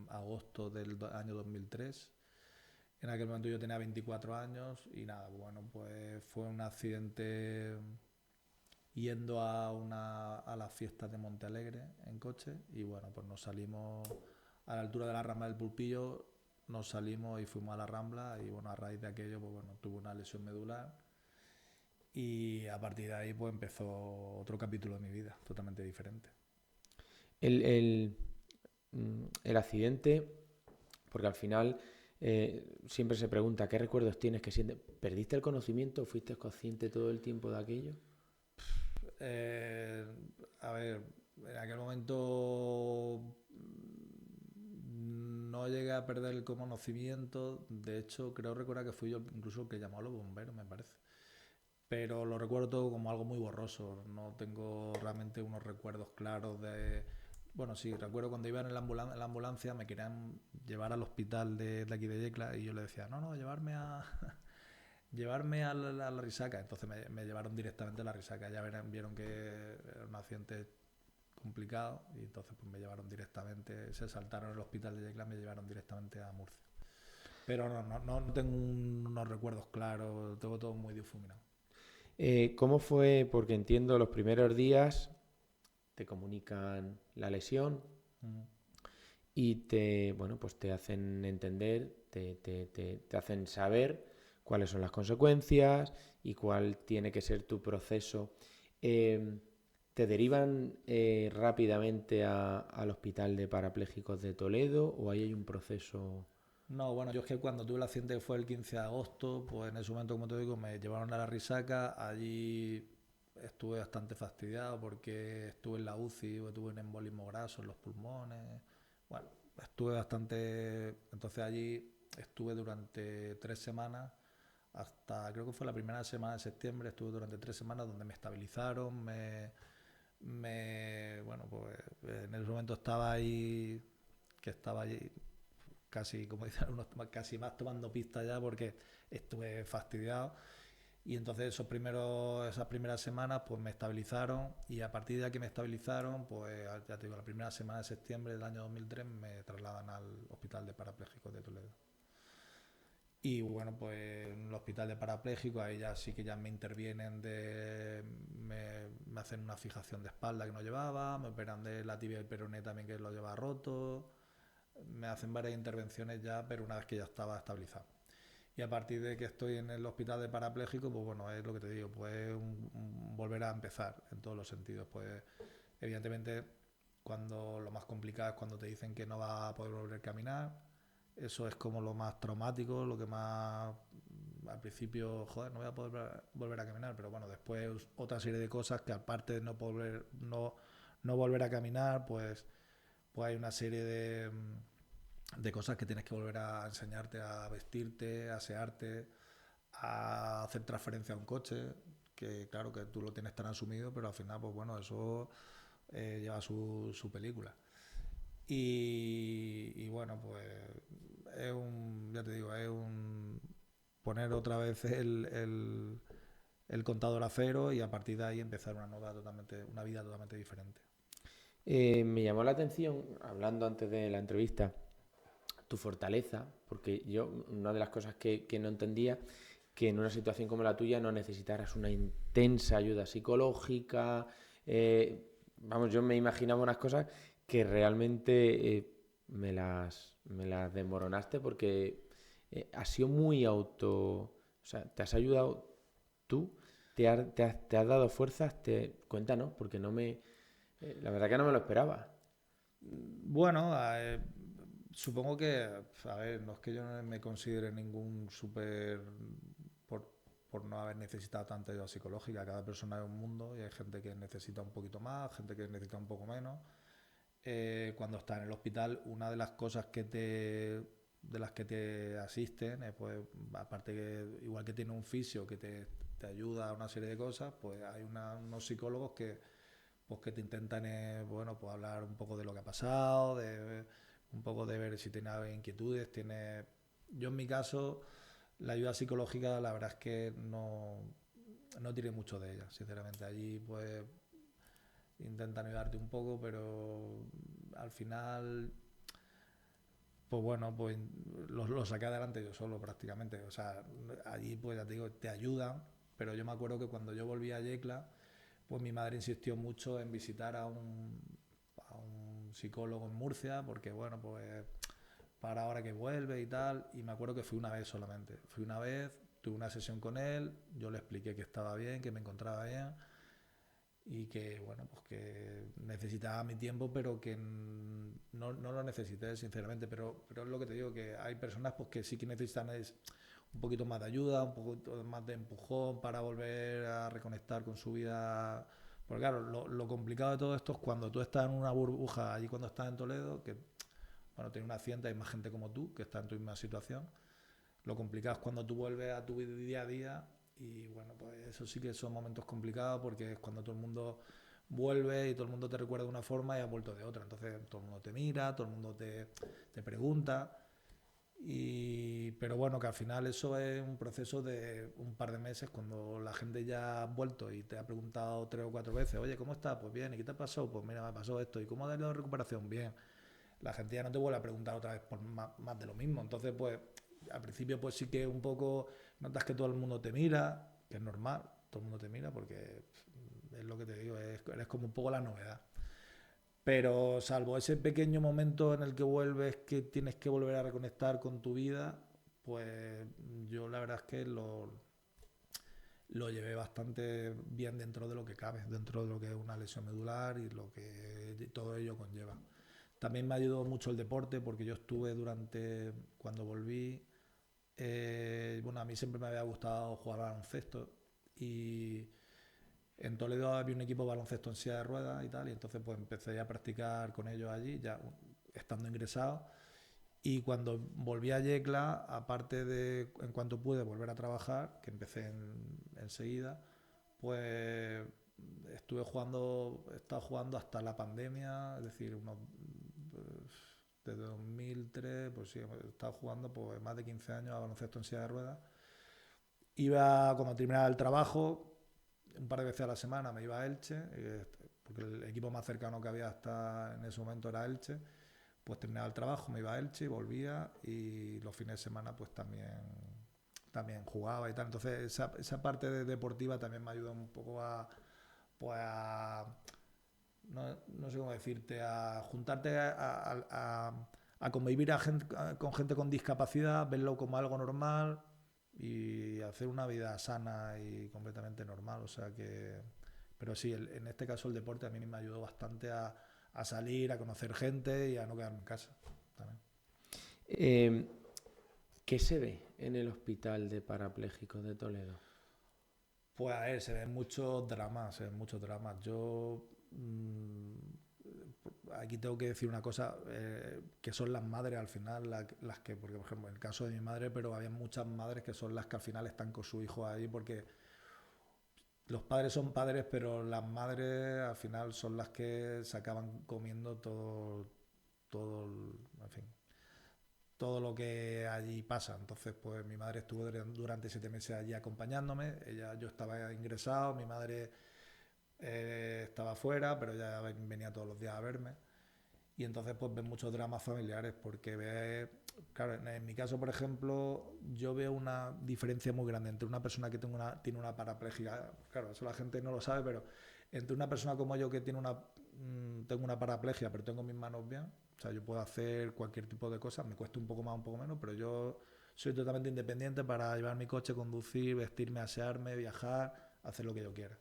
A: agosto del año 2003. En aquel momento yo tenía 24 años y nada, bueno, pues fue un accidente yendo a las fiestas de Montealegre en coche y bueno, pues nos salimos a la altura de la Rambla del Pulpillo, nos salimos y fuimos a la Rambla y bueno, a raíz de aquello, pues bueno, tuve una lesión medular y a partir de ahí pues empezó otro capítulo de mi vida, totalmente diferente.
B: El accidente, porque al final siempre se pregunta qué recuerdos tienes, que sientes. ¿Perdiste el conocimiento? ¿Fuiste consciente todo el tiempo de aquello?
A: A ver, en aquel momento no llegué a perder el conocimiento. De hecho, creo recordar que fui yo incluso el que llamó a los bomberos, me parece. Pero lo recuerdo todo como algo muy borroso. No tengo realmente unos recuerdos claros de... Bueno, sí, recuerdo cuando iba en la ambulancia me querían llevar al hospital de aquí de Yecla y yo le decía, no, llevarme a la Risaca. Entonces me llevaron directamente a la Risaca. Ya vieron que era un accidente complicado y entonces pues me llevaron directamente, se saltaron el hospital de Yecla, me llevaron directamente a Murcia. Pero no tengo unos recuerdos claros, tengo todo muy difuminado.
B: ¿Cómo fue? Porque entiendo los primeros días te comunican la lesión y te hacen entender, te hacen saber cuáles son las consecuencias y cuál tiene que ser tu proceso. ¿Te derivan rápidamente al Hospital de Parapléjicos de Toledo o ahí hay un proceso?
A: No, bueno, yo es que cuando tuve el accidente, que fue el 15 de agosto, pues en ese momento, como te digo, me llevaron a la Risaca, allí estuve bastante fastidiado porque estuve en la UCI, tuve un embolismo graso en los pulmones. Bueno, estuve bastante. Entonces allí estuve durante 3 semanas, hasta creo que fue la primera semana de septiembre, estuve durante 3 semanas donde me estabilizaron, bueno, pues en ese momento estaba ahí, que estaba allí casi, como dicen unos, casi más tomando pista ya porque estuve fastidiado. Y entonces esas primeras semanas pues me estabilizaron, y a partir de que me estabilizaron, pues ya te digo, la primera semana de septiembre del año 2003 me trasladan al Hospital de Parapléjicos de Toledo. Y bueno, pues en el hospital de parapléjicos ahí ya sí que ya me intervienen me hacen una fijación de espalda que no llevaba, me operan de la tibia y peroné también que lo llevaba roto, me hacen varias intervenciones ya, pero una vez que ya estaba estabilizado. Y a partir de que estoy en el hospital de parapléjicos, pues bueno, es lo que te digo, pues volver a empezar en todos los sentidos. Pues evidentemente cuando lo más complicado es cuando te dicen que no vas a poder volver a caminar. Eso es como lo más traumático, lo que más al principio, joder, no voy a poder volver a caminar, pero bueno, después otra serie de cosas que aparte de no volver a caminar, pues hay una serie de cosas que tienes que volver a enseñarte a vestirte, a asearte, a hacer transferencia a un coche, que claro que tú lo tienes tan asumido, pero al final, pues bueno, eso lleva su película. Y bueno, pues ya te digo, es un poner otra vez el contador a cero y a partir de ahí empezar una vida totalmente diferente.
B: Me llamó la atención, hablando antes de la entrevista, tu fortaleza, porque yo una de las cosas que no entendía, que en una situación como la tuya no necesitaras una intensa ayuda psicológica. Vamos, yo me imaginaba unas cosas que realmente me las desmoronaste porque has sido muy auto. O sea, te has ayudado tú, te has dado fuerzas, cuéntanos, porque la verdad que no me lo esperaba.
A: Bueno, supongo que, a ver, no es que yo no me considere ningún súper por, por no haber necesitado tanta ayuda psicológica. Cada persona es un mundo y hay gente que necesita un poquito más, gente que necesita un poco menos. Cuando estás en el hospital, una de las cosas de las que te asisten, pues aparte que igual que tiene un fisio que te ayuda a una serie de cosas, pues hay unos psicólogos pues que te intentan bueno, pues hablar un poco de lo que ha pasado, un poco de ver si tienes inquietudes. Yo en mi caso, la ayuda psicológica, la verdad es que no tiré mucho de ella, sinceramente. Allí pues intentan ayudarte un poco, pero al final, pues bueno, pues lo saqué adelante yo solo prácticamente. O sea, allí pues ya te digo, te ayudan, pero yo me acuerdo que cuando yo volví a Yecla, pues mi madre insistió mucho en visitar a un psicólogo en Murcia, porque bueno, pues para ahora que vuelve y tal, y me acuerdo que fui una vez solamente. Fui una vez, tuve una sesión con él, yo le expliqué que estaba bien, que me encontraba bien, y que bueno, pues que necesitaba mi tiempo, pero que no lo necesité sinceramente. Pero es lo que te digo, que hay personas pues que sí que necesitan un poquito más de ayuda, un poquito más de empujón para volver a reconectar con su vida. Porque claro, lo complicado de todo esto es cuando tú estás en una burbuja, allí cuando estás en Toledo, que bueno, tienes una accidente, hay más gente como tú que está en tu misma situación. Lo complicado es cuando tú vuelves a tu día a día, y bueno, pues eso sí que son momentos complicados porque es cuando todo el mundo vuelve y todo el mundo te recuerda de una forma y ha vuelto de otra. Entonces todo el mundo te mira, todo el mundo te pregunta. Pero bueno, que al final eso es un proceso de un par de meses, cuando la gente ya ha vuelto y te ha preguntado 3 o 4 veces, oye, ¿cómo estás? Pues bien, ¿y qué te pasó? Pues mira, me pasó esto. ¿Y cómo ha ido la recuperación? Bien. La gente ya no te vuelve a preguntar otra vez por más de lo mismo. Entonces, pues al principio pues sí que un poco notas que todo el mundo te mira, que es normal, todo el mundo te mira porque es lo que te digo, eres como un poco la novedad. Pero salvo ese pequeño momento en el que vuelves, que tienes que volver a reconectar con tu vida, pues yo la verdad es que lo llevé bastante bien dentro de lo que cabe, dentro de lo que es una lesión medular y lo que todo ello conlleva. También me ayudó mucho el deporte porque yo estuve cuando volví, bueno, a mí siempre me había gustado jugar al baloncesto, y En Toledo había un equipo de baloncesto en silla de ruedas y tal, y entonces pues empecé a practicar con ellos allí, ya estando ingresado. Y cuando volví a Yecla, aparte de, en cuanto pude, volver a trabajar, que empecé enseguida, pues he estado jugando hasta la pandemia, es decir, desde 2003, pues sí, he estado jugando pues, más de 15 años a baloncesto en silla de ruedas. Iba, cuando terminaba el trabajo, un par de veces a la semana me iba a Elche, porque el equipo más cercano que había hasta en ese momento era Elche. Pues terminaba el trabajo, me iba a Elche y volvía, y los fines de semana pues también jugaba y tal. Entonces esa parte deportiva también me ayudó un poco pues no sé cómo decirte, a juntarte a convivir con gente con discapacidad, verlo como algo normal y hacer una vida sana y completamente normal. O sea que, pero sí, en este caso el deporte a mí me ayudó bastante a salir, a conocer gente y a no quedarme en casa también.
B: ¿Qué se ve en el Hospital de Parapléjicos de Toledo?
A: Pues a ver, se ven muchos dramas, Yo aquí tengo que decir una cosa, que son las madres al final las que, porque por ejemplo en el caso de mi madre, pero había muchas madres que son las que al final están con su hijo ahí, porque los padres son padres, pero las madres al final son las que se acaban comiendo en fin, todo lo que allí pasa. Entonces, pues mi madre estuvo durante 7 meses allí acompañándome. Yo estaba ingresado, mi madre estaba fuera, pero ella venía todos los días a verme. Y entonces, pues ves muchos dramas familiares, porque claro, en mi caso, por ejemplo, yo veo una diferencia muy grande entre una persona que tiene una paraplegia. Claro, eso la gente no lo sabe, pero entre una persona como yo que tengo una paraplegia, pero tengo mis manos bien. O sea, yo puedo hacer cualquier tipo de cosas, me cuesta un poco más, un poco menos, pero yo soy totalmente independiente para llevar mi coche, conducir, vestirme, asearme, viajar, hacer lo que yo quiera.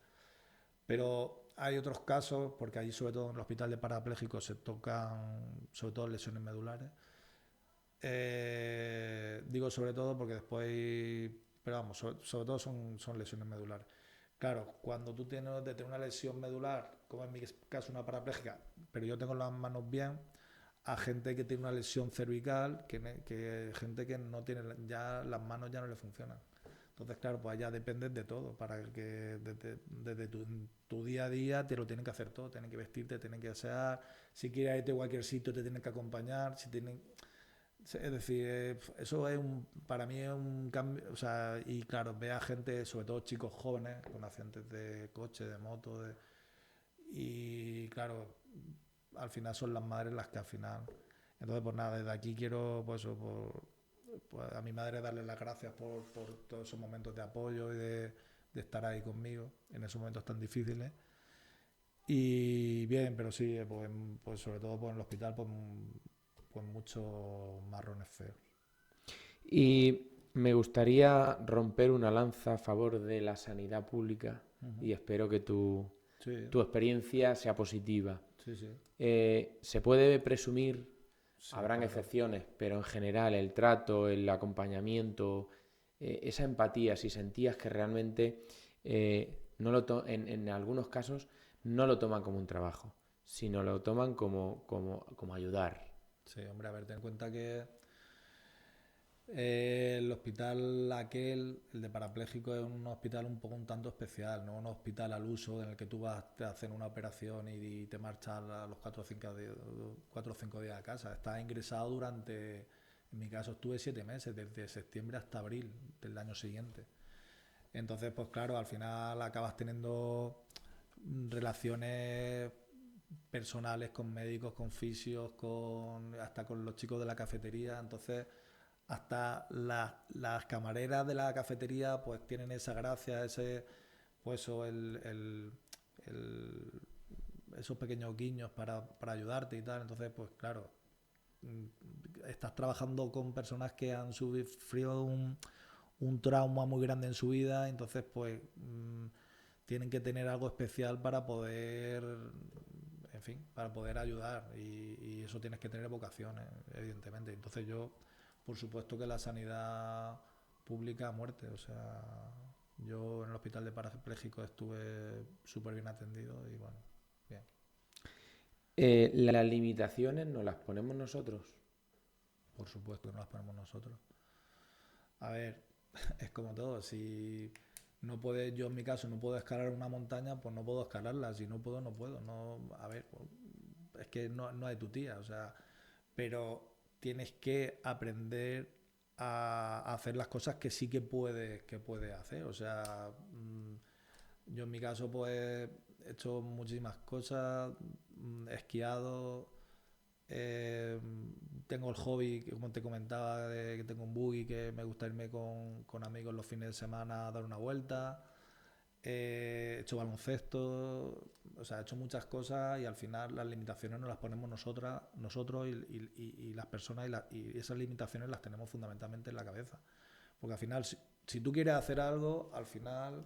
A: Pero hay otros casos, porque allí sobre todo en el hospital de parapléjicos se tocan sobre todo lesiones medulares. Digo sobre todo porque después, pero vamos, sobre todo son lesiones medulares. Claro, cuando tú tienes de tener una lesión medular, como en mi caso una parapléjica, pero yo tengo las manos bien, a gente que tiene una lesión cervical, que gente que no tiene, ya las manos ya no le funcionan. Entonces, claro, pues allá dependes de todo, para que desde tu día a día te lo tienen que hacer todo, tienen que vestirte, tienen que asear, si quieres irte a cualquier sitio te tienen que acompañar, es decir, eso para mí es un cambio, o sea, y claro, ve a gente, sobre todo chicos jóvenes, con accidentes de coche, de moto, y claro, al final son las madres las que al final. Entonces, pues nada, desde aquí quiero, pues a mi madre darle las gracias por todos esos momentos de apoyo y de estar ahí conmigo en esos momentos tan difíciles. Y bien, pero sí, pues sobre todo pues en el hospital, pues muchos marrones feos.
B: Y me gustaría romper una lanza a favor de la sanidad pública y espero que
A: Sí,
B: tu experiencia sea positiva.
A: sí, sí.
B: Se puede presumir,
A: Sí,
B: habrán
A: claro.
B: excepciones, pero en general el trato, el acompañamiento, esa empatía, si sentías que realmente en algunos casos no lo toman como un trabajo, sino lo toman como ayudar.
A: Sí, hombre, a ver, ten en cuenta que el hospital aquel, el de parapléjico, es un hospital un tanto especial, no un hospital al uso en el que tú vas, te hacen una operación y te marchas a los 4 o 5 días a casa. Estás ingresado en mi caso estuve 7 meses, desde septiembre hasta abril del año siguiente. Entonces, pues claro, al final acabas teniendo relaciones personales con médicos, con fisios, hasta con los chicos de la cafetería. Entonces, hasta las camareras de la cafetería pues tienen esa gracia, pues esos pequeños guiños para ayudarte y tal. Entonces, pues claro, estás trabajando con personas que han sufrido un trauma muy grande en su vida, entonces pues tienen que tener algo especial para poder, en fin, para poder ayudar, y eso tienes que tener vocaciones, evidentemente. Entonces yo, por supuesto que la sanidad pública a muerte, o sea, Yo en el hospital de parapléjicos estuve súper bien atendido y bueno, bien.
B: Las limitaciones nos las ponemos nosotros.
A: Por supuesto que no las ponemos nosotros. A ver, es como todo, si no puedes, yo en mi caso no puedo escalar una montaña, pues no puedo escalarla, si no puedo, no puedo. No, a ver, es que no es de tu tía, o sea, pero tienes que aprender a hacer las cosas que sí que puedes hacer. O sea, yo en mi caso pues he hecho muchísimas cosas, he esquiado, eh, tengo el hobby, que como te comentaba, de que tengo un buggy que me gusta irme con amigos los fines de semana a dar una vuelta. He hecho baloncesto, o sea, he hecho muchas cosas y al final las limitaciones nos las ponemos nosotros y las personas y esas limitaciones las tenemos fundamentalmente en la cabeza. Porque al final, si tú quieres hacer algo, al final,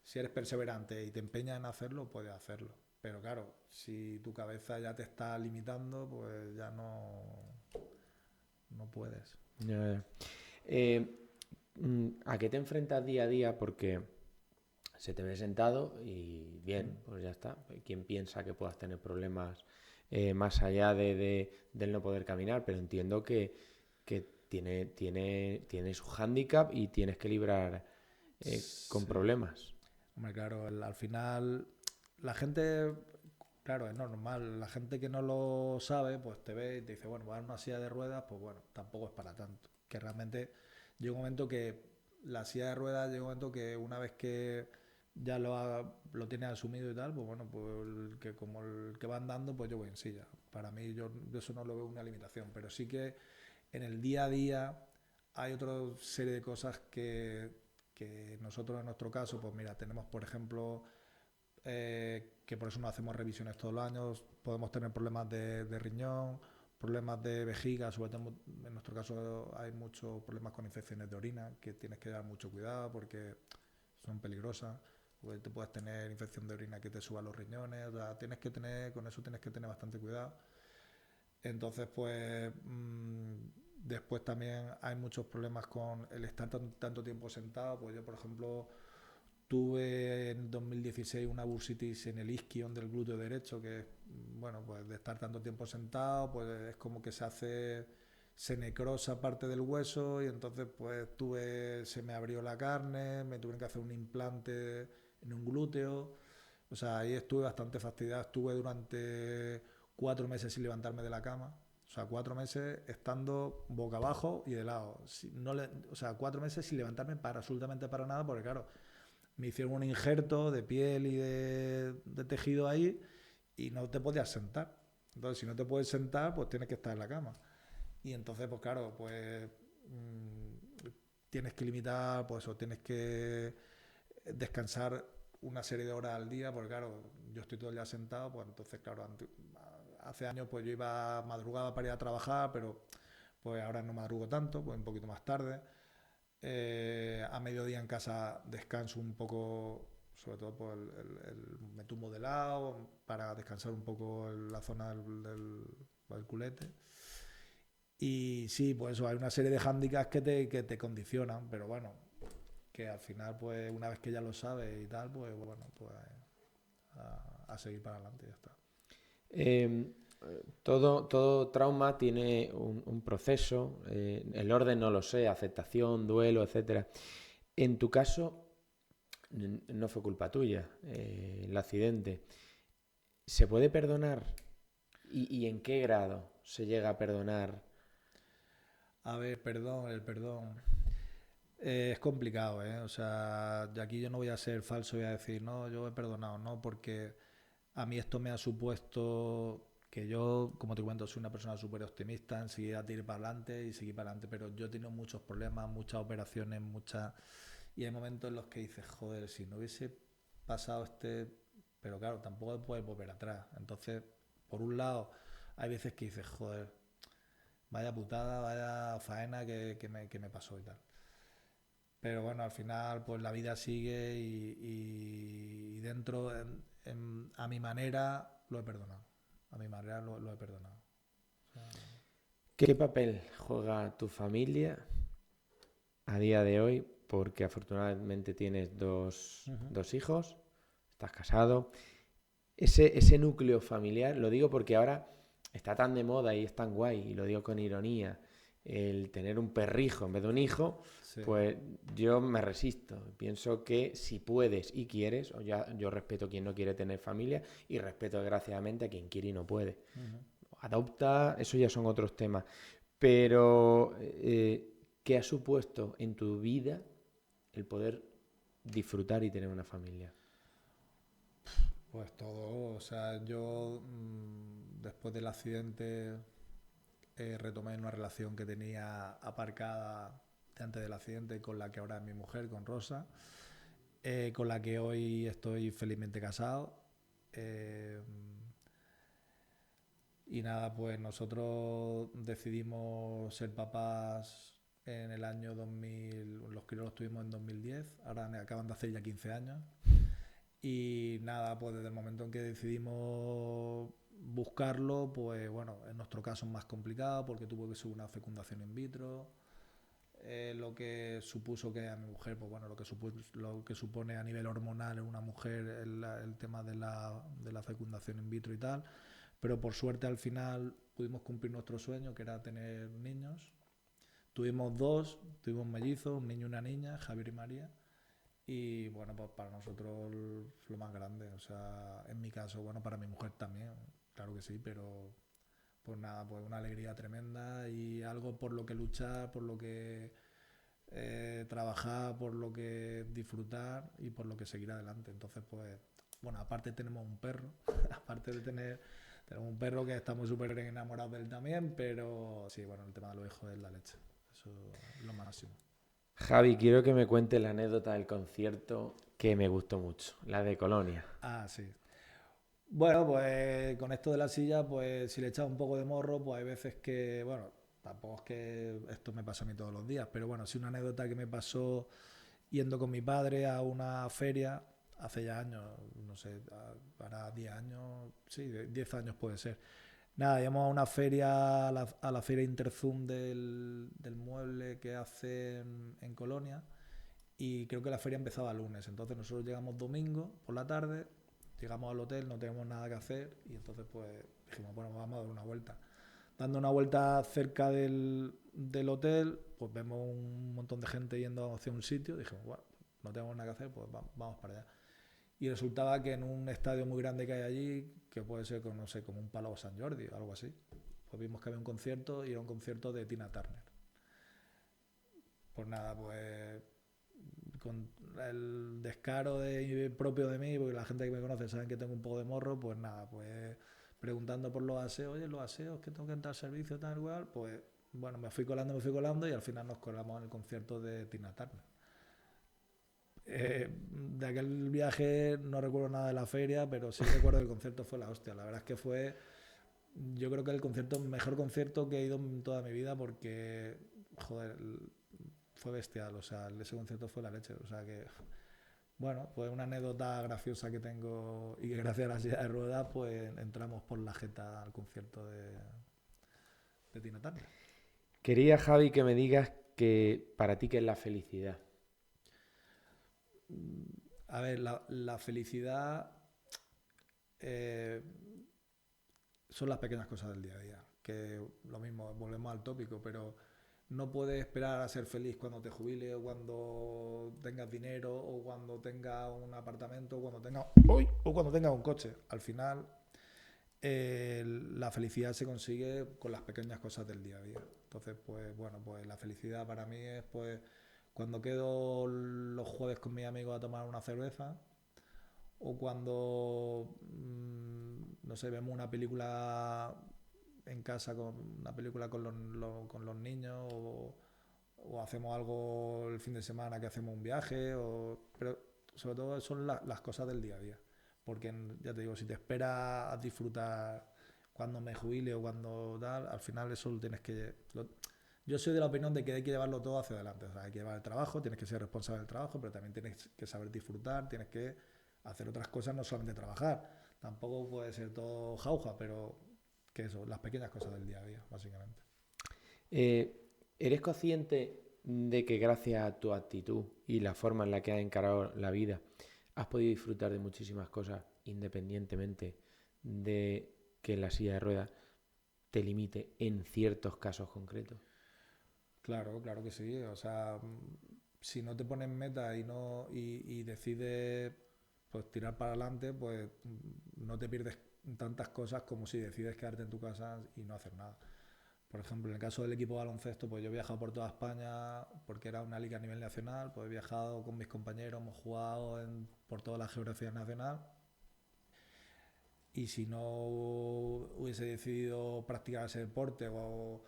A: si eres perseverante y te empeñas en hacerlo, puedes hacerlo. Pero claro, si tu cabeza ya te está limitando, pues ya no puedes.
B: Ya, ya. ¿A qué te enfrentas día a día? Porque se te ve sentado y bien, pues ya está. ¿Quién piensa que puedas tener problemas más allá del no poder caminar? Pero entiendo que tiene su hándicap y tienes que librar con
A: Sí.
B: problemas.
A: Hombre, claro, al final la gente, claro, es normal. La gente que no lo sabe, pues te ve y te dice, bueno, voy a dar una silla de ruedas, pues bueno, tampoco es para tanto. Que realmente llega un momento que la silla de ruedas, llega un momento que una vez que ya lo tienes asumido y tal, pues bueno, pues como el que va andando, pues yo voy en silla. Para mí, yo eso no lo veo una limitación, pero sí que en el día a día hay otra serie de cosas que nosotros en nuestro caso, pues mira, tenemos por ejemplo que por eso no hacemos revisiones todos los años, podemos tener problemas de riñón, problemas de vejiga, sobre todo en nuestro caso hay muchos problemas con infecciones de orina, que tienes que dar mucho cuidado porque son peligrosas, porque te puedes tener infección de orina que te suba los riñones, o sea, con eso tienes que tener bastante cuidado. Entonces, pues después también hay muchos problemas con el estar tanto tiempo sentado. Pues yo, por ejemplo, tuve en 2016 una bursitis en el isquion del glúteo derecho, que bueno, pues de estar tanto tiempo sentado, pues es como que se necrosa parte del hueso y entonces pues se me abrió la carne, me tuvieron que hacer un implante en un glúteo. O sea, ahí estuve bastante fastidiado, estuve durante 4 meses sin levantarme de la cama. O sea, 4 meses estando boca abajo y de lado. O sea, 4 meses sin levantarme para absolutamente para nada, porque claro, me hicieron un injerto de piel y de tejido ahí y no te podías sentar. Entonces, si no te puedes sentar, pues tienes que estar en la cama. Y entonces, pues claro, pues tienes que limitar, pues o tienes que descansar una serie de horas al día, porque claro, yo estoy todo el día sentado, pues entonces, claro, hace años pues yo iba madrugada para ir a trabajar, pero pues ahora no madrugo tanto, pues un poquito más tarde. A mediodía en casa descanso un poco, sobre todo por me tumbo de lado para descansar un poco en la zona del culete. Y sí, pues eso, hay una serie de hándicaps que te condicionan, pero bueno, que al final, pues una vez que ya lo sabes y tal, pues bueno, pues a seguir para adelante y ya está.
B: Eh, todo trauma tiene un proceso, el orden no lo sé, aceptación, duelo, etcétera. En tu caso, no fue culpa tuya el accidente. ¿Se puede perdonar? ¿Y en qué grado se llega a perdonar?
A: A ver, perdón, el perdón. Es complicado, ¿eh? O sea, de aquí yo no voy a ser falso y voy a decir, no, yo he perdonado, no, porque a mí esto me ha supuesto que yo, como te cuento, soy una persona súper optimista, enseguida tirar para adelante y seguir para adelante, pero yo he tenido muchos problemas, muchas operaciones, y hay momentos en los que dices, joder, si no hubiese pasado pero claro, tampoco puedes volver atrás. Entonces, por un lado, hay veces que dices, joder, vaya putada, vaya faena que me pasó y tal. Pero bueno, al final pues la vida sigue y dentro, a mi manera, lo he perdonado. A mi manera lo he perdonado. O sea,
B: ¿Qué papel juega tu familia a día de hoy porque afortunadamente tienes dos
A: Ujú.
B: hijos, estás casado. Ese núcleo familiar, lo digo porque ahora está tan de moda y es tan guay, y lo digo con ironía, el tener un perrijo en vez de un hijo,
A: Sí.
B: pues yo me resisto. Pienso que si puedes y quieres, yo respeto a quien no quiere tener familia y respeto desgraciadamente a quien quiere y no puede.
A: Ujú.
B: Adopta, eso ya son otros temas. Pero, ¿qué ha supuesto en tu vida el poder disfrutar y tener una familia?
A: Pues todo, o sea, yo después del accidente retomé una relación que tenía aparcada de antes del accidente con la que ahora es mi mujer, con Rosa, con la que hoy estoy felizmente casado. Eh, y nada, pues nosotros decidimos ser papás en el año 2000, los críos los tuvimos en 2010, ahora acaban de hacer ya 15 años. Y nada, pues desde el momento en que decidimos buscarlo, pues bueno, en nuestro caso es más complicado porque tuvo que ser una fecundación in vitro, lo que supuso que a mi mujer, pues bueno, lo que supone a nivel hormonal en una mujer el tema de la fecundación in vitro y tal, pero por suerte al final pudimos cumplir nuestro sueño, que era tener niños. Tuvimos dos, tuvimos mellizos, un niño y una niña, Javier y María. Y bueno, pues para nosotros lo más grande, o sea, en mi caso, bueno, para mi mujer también, claro que sí, pero pues nada, pues una alegría tremenda y algo por lo que luchar, por lo que trabajar, por lo que disfrutar y por lo que seguir adelante. Entonces, pues, bueno, aparte tenemos un perro, aparte de tenemos un perro que estamos súper enamorados de él también, pero sí, bueno, el tema de los hijos es la leche, eso es lo máximo.
B: Javi, quiero que me cuentes la anécdota del concierto que me gustó mucho, la de Colonia.
A: Ah, sí. Bueno, pues con esto de la silla, pues si le echas un poco de morro, pues hay veces que, bueno, tampoco es que esto me pasa a mí todos los días, pero bueno, sí una anécdota que me pasó yendo con mi padre a una feria hace ya años, no sé, para 10 años, sí, 10 años puede ser. Nada, íbamos a una feria, a la feria Interzum del mueble que hacen en Colonia y creo que la feria empezaba el lunes. Entonces nosotros llegamos domingo por la tarde, llegamos al hotel, no tenemos nada que hacer y entonces pues dijimos, bueno, vamos a dar una vuelta. Dando una vuelta cerca del hotel, pues vemos un montón de gente yendo hacia un sitio. Dijimos, bueno, no tenemos nada que hacer, pues vamos para allá. Y resultaba que en un estadio muy grande que hay allí, que puede ser, no sé, como un Palau San Jordi o algo así, pues vimos que había un concierto y era un concierto de Tina Turner. Pues nada, pues con el descaro propio de mí, porque la gente que me conoce saben que tengo un poco de morro, pues nada, pues preguntando por los aseos, oye, los aseos que tengo que entrar al servicio, tal igual, pues bueno, me fui colando y al final nos colamos en el concierto de Tina Turner. De aquel viaje no recuerdo nada de la feria, pero sí recuerdo que el concierto fue la hostia. La verdad es que fue, yo creo que el mejor concierto que he ido en toda mi vida porque, joder, fue bestial. O sea, ese concierto fue la leche. O sea que bueno, pues una anécdota graciosa que tengo y que gracias a la silla de ruedas pues entramos por la jeta al concierto de Tina Turner.
B: Quería, Javi, que me digas que para ti qué es la felicidad.
A: A ver, la felicidad eh, son las pequeñas cosas del día a día. Que lo mismo, volvemos al tópico, pero no puedes esperar a ser feliz cuando te jubiles o cuando tengas dinero o cuando tengas un apartamento o cuando tengas un coche. Al final la felicidad se consigue con las pequeñas cosas del día a día. Entonces, pues bueno, pues la felicidad para mí es pues cuando quedo los jueves con mis amigos a tomar una cerveza o cuando, no sé, vemos una película en casa, con una película con los niños o hacemos algo el fin de semana que hacemos un viaje, pero sobre todo son las cosas del día a día. Porque ya te digo, si te esperas a disfrutar cuando me jubile o cuando tal, al final eso lo tienes que... yo soy de la opinión de que hay que llevarlo todo hacia adelante. O sea, hay que llevar el trabajo, tienes que ser responsable del trabajo, pero también tienes que saber disfrutar, tienes que hacer otras cosas, no solamente trabajar. Tampoco puede ser todo jauja, pero que eso, las pequeñas cosas del día a día, básicamente.
B: Eh, ¿Eres consciente de que gracias a tu actitud y la forma en la que has encarado la vida, has podido disfrutar de muchísimas cosas independientemente de que la silla de ruedas te limite en ciertos casos concretos?
A: Claro, claro que sí. O sea, si no te pones meta y decides pues tirar para adelante, pues no te pierdes tantas cosas como si decides quedarte en tu casa y no hacer nada. Por ejemplo, en el caso del equipo de baloncesto, pues yo he viajado por toda España porque era una liga a nivel nacional, pues he viajado con mis compañeros, hemos jugado por toda la geografía nacional y si no hubiese decidido practicar ese deporte o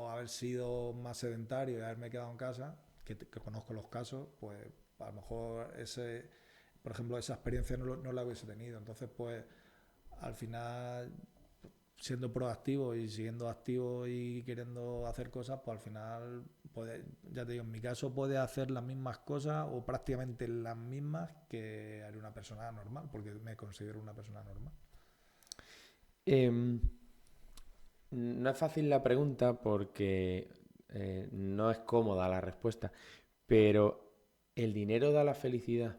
A: haber sido más sedentario y haberme quedado en casa, que conozco los casos, pues a lo mejor por ejemplo, esa experiencia no la hubiese tenido. Entonces, pues al final, siendo proactivo y siguiendo activo y queriendo hacer cosas, pues al final, ya te digo, en mi caso puede hacer las mismas cosas o prácticamente las mismas que haría una persona normal, porque me considero una persona normal.
B: Em, no es fácil la pregunta porque no es cómoda la respuesta, pero ¿el dinero da la felicidad?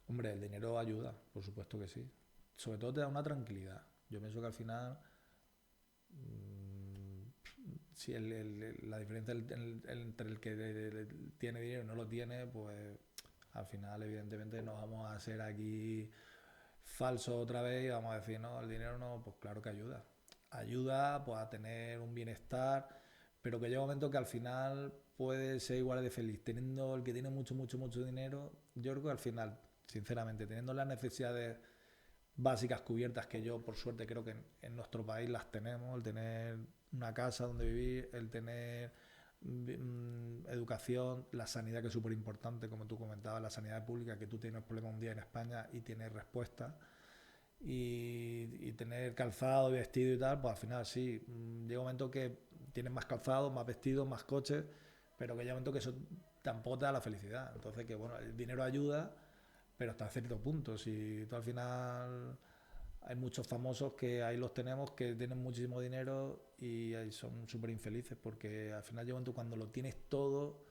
A: Hombre, el dinero ayuda, por supuesto que sí. Sobre todo te da una tranquilidad. Yo pienso que al final, mmm, si la diferencia entre el que tiene dinero y no lo tiene, pues al final evidentemente no vamos a ser aquí falsos otra vez y vamos a decir, no, el dinero no, pues claro que ayuda. Ayuda pues, a tener un bienestar, pero que llega un momento que al final puede ser igual de feliz. Teniendo el que tiene mucho, mucho, mucho dinero, yo creo que al final, sinceramente, teniendo las necesidades básicas cubiertas, que yo por suerte creo que en nuestro país las tenemos, el tener una casa donde vivir, el tener educación, la sanidad, que es súper importante, como tú comentabas, la sanidad pública, que tú tienes problema un día en España y tienes respuesta, y tener calzado y vestido y tal, pues al final sí, llega un momento que tienes más calzado, más vestido, más coches, pero que llega un momento que eso tampoco te da la felicidad. Entonces, que bueno, el dinero ayuda, pero hasta cierto punto. Si tú al final, hay muchos famosos que ahí los tenemos que tienen muchísimo dinero y son súper infelices porque al final llega un momento cuando lo tienes todo,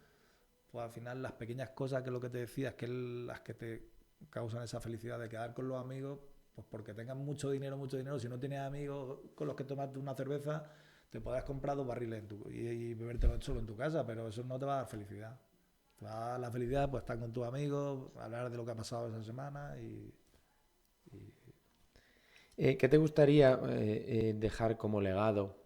A: pues al final las pequeñas cosas, que es lo que te decía, es que las que te causan esa felicidad de quedar con los amigos, pues porque tengas mucho dinero, si no tienes amigos con los que tomarte una cerveza, te podrás comprar 2 barriles y bebértelo solo en tu casa, pero eso no te va a dar felicidad. Te va a dar la felicidad pues estar con tus amigos, hablar de lo que ha pasado esa semana y
B: ¿Qué te gustaría dejar como legado?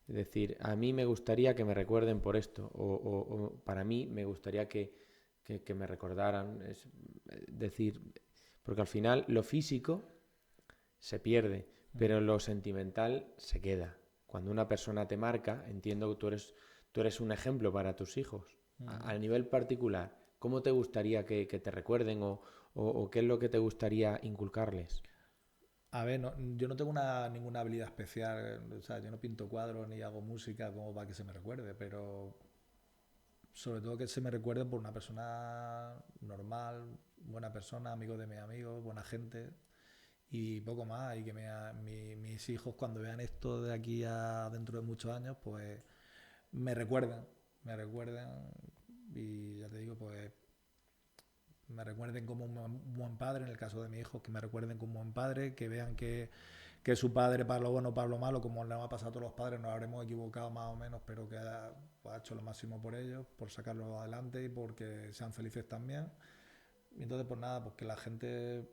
B: Es decir, a mí me gustaría que me recuerden por esto, o para mí me gustaría que me recordaran. Es decir, porque al final lo físico se pierde, pero lo sentimental se queda. Cuando una persona te marca, entiendo que tú eres un ejemplo para tus hijos. A nivel particular, ¿cómo te gustaría que te recuerden o qué es lo que te gustaría inculcarles?
A: A ver, yo no tengo ninguna habilidad especial, o sea, yo no pinto cuadros ni hago música como para que se me recuerde, pero sobre todo que se me recuerde por una persona normal, buena persona, amigo de mis amigos, buena gente y poco más. Y que mis hijos cuando vean esto de aquí a dentro de muchos años, pues me me recuerdan y ya te digo, pues me recuerden como un buen padre, en el caso de mis hijos, que me recuerden como un buen padre, que vean que su padre, para lo bueno, para lo malo, como le va a pasar a todos los padres, nos habremos equivocado más o menos, pero que ha hecho lo máximo por ellos, por sacarlos adelante y porque sean felices también. Y entonces, pues nada, pues que la gente,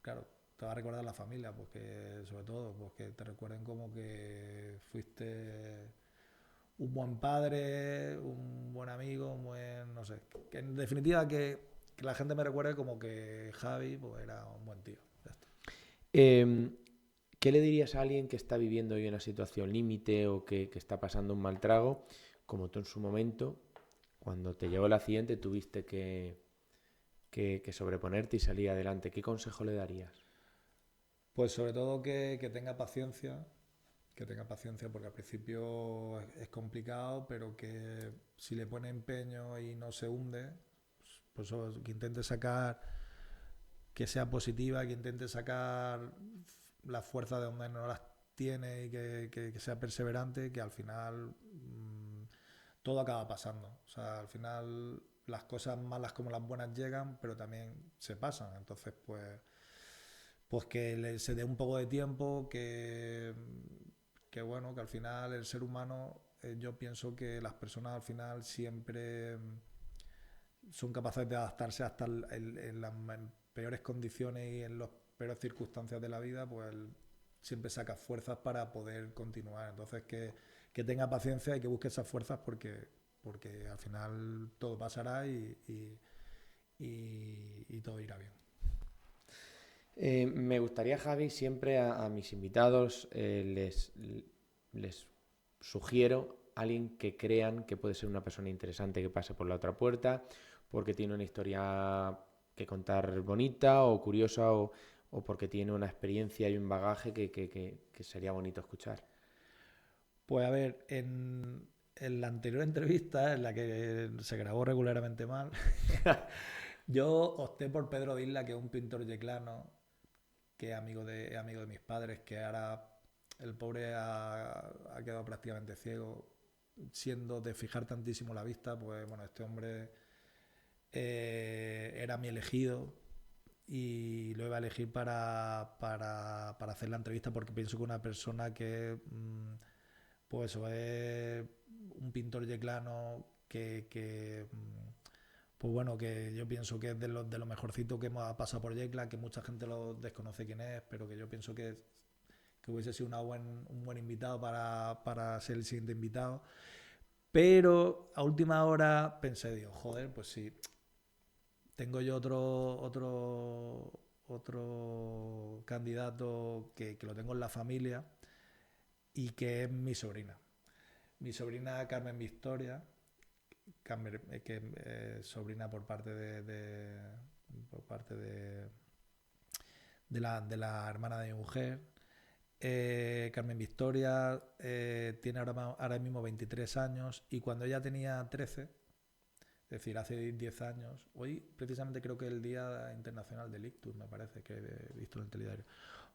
A: claro, te va a recordar la familia, porque sobre todo, pues que te recuerden como que fuiste un buen padre, un buen amigo, un buen, no sé, que en definitiva que la gente me recuerde como que Javi pues era un buen tío. Ya está.
B: Em, ¿Qué le dirías a alguien que está viviendo hoy una situación límite o que está pasando un mal trago, como tú en su momento, cuando te llegó el accidente, tuviste que sobreponerte y salir adelante? ¿Qué consejo le darías?
A: Pues sobre todo que tenga paciencia porque al principio es complicado, pero que si le pone empeño y no se hunde, pues que intente sacar, que sea positiva, que intente sacar la fuerza de donde no las tiene y que sea perseverante, que al final todo acaba pasando. O sea, al final las cosas malas como las buenas llegan, pero también se pasan. Entonces, pues que se dé un poco de tiempo, que bueno, que al final el ser humano, yo pienso que las personas al final siempre son capaces de adaptarse hasta en las peores condiciones y en las peores circunstancias de la vida, pues siempre saca fuerzas para poder continuar. Entonces que tenga paciencia y que busque esas fuerzas porque al final todo pasará y todo irá bien.
B: Me gustaría, Javi, siempre a mis invitados les sugiero a alguien que crean que puede ser una persona interesante que pase por la otra puerta, porque tiene una historia que contar bonita o curiosa o porque tiene una experiencia y un bagaje que sería bonito escuchar.
A: Pues a ver, en la anterior entrevista, en la que se grabó regularmente mal, yo opté por Pedro de Isla, que es un pintor yeclano, que es amigo de mis padres, que ahora el pobre ha quedado prácticamente ciego, siendo de fijar tantísimo la vista, pues bueno, este hombre era mi elegido y lo iba a elegir para hacer la entrevista porque pienso que una persona que pues eso es un pintor yeclano pues bueno, que yo pienso que es de lo mejorcito que hemos pasado por Yecla, que mucha gente lo desconoce quién es, pero que yo pienso que hubiese sido un buen invitado para ser el siguiente invitado. Pero a última hora pensé, digo, joder, pues sí, tengo yo otro candidato que lo tengo en la familia y que es mi sobrina. Mi sobrina Carmen Victoria, que es sobrina por parte de la hermana de mi mujer. Carmen Victoria tiene ahora mismo 23 años y cuando ella tenía 13, es decir, hace 10 años, hoy precisamente creo que es el Día Internacional del Ictus, me parece que he visto en el telediario,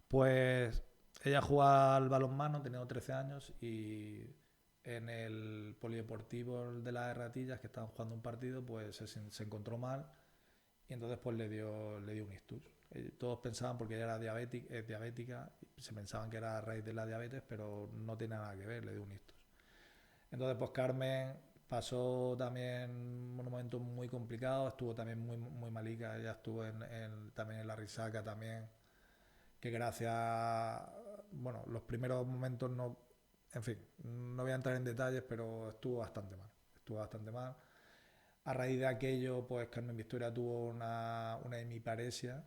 A: pues ella jugaba al balonmano, tenía 13 años y en el polideportivo de las Ratillas, que estaban jugando un partido, pues se encontró mal y entonces pues le dio un ictus. Todos pensaban, porque ella es diabética, se pensaban que era a raíz de la diabetes, pero no tiene nada que ver, le dio un ictus. Entonces pues Carmen pasó también un momento muy complicado, estuvo también muy, muy malica, ella estuvo también en la risaca también, que gracias, bueno, los primeros momentos no, en fin, no voy a entrar en detalles, pero estuvo bastante mal. A raíz de aquello, pues Carmen Victoria tuvo una hemiparesia,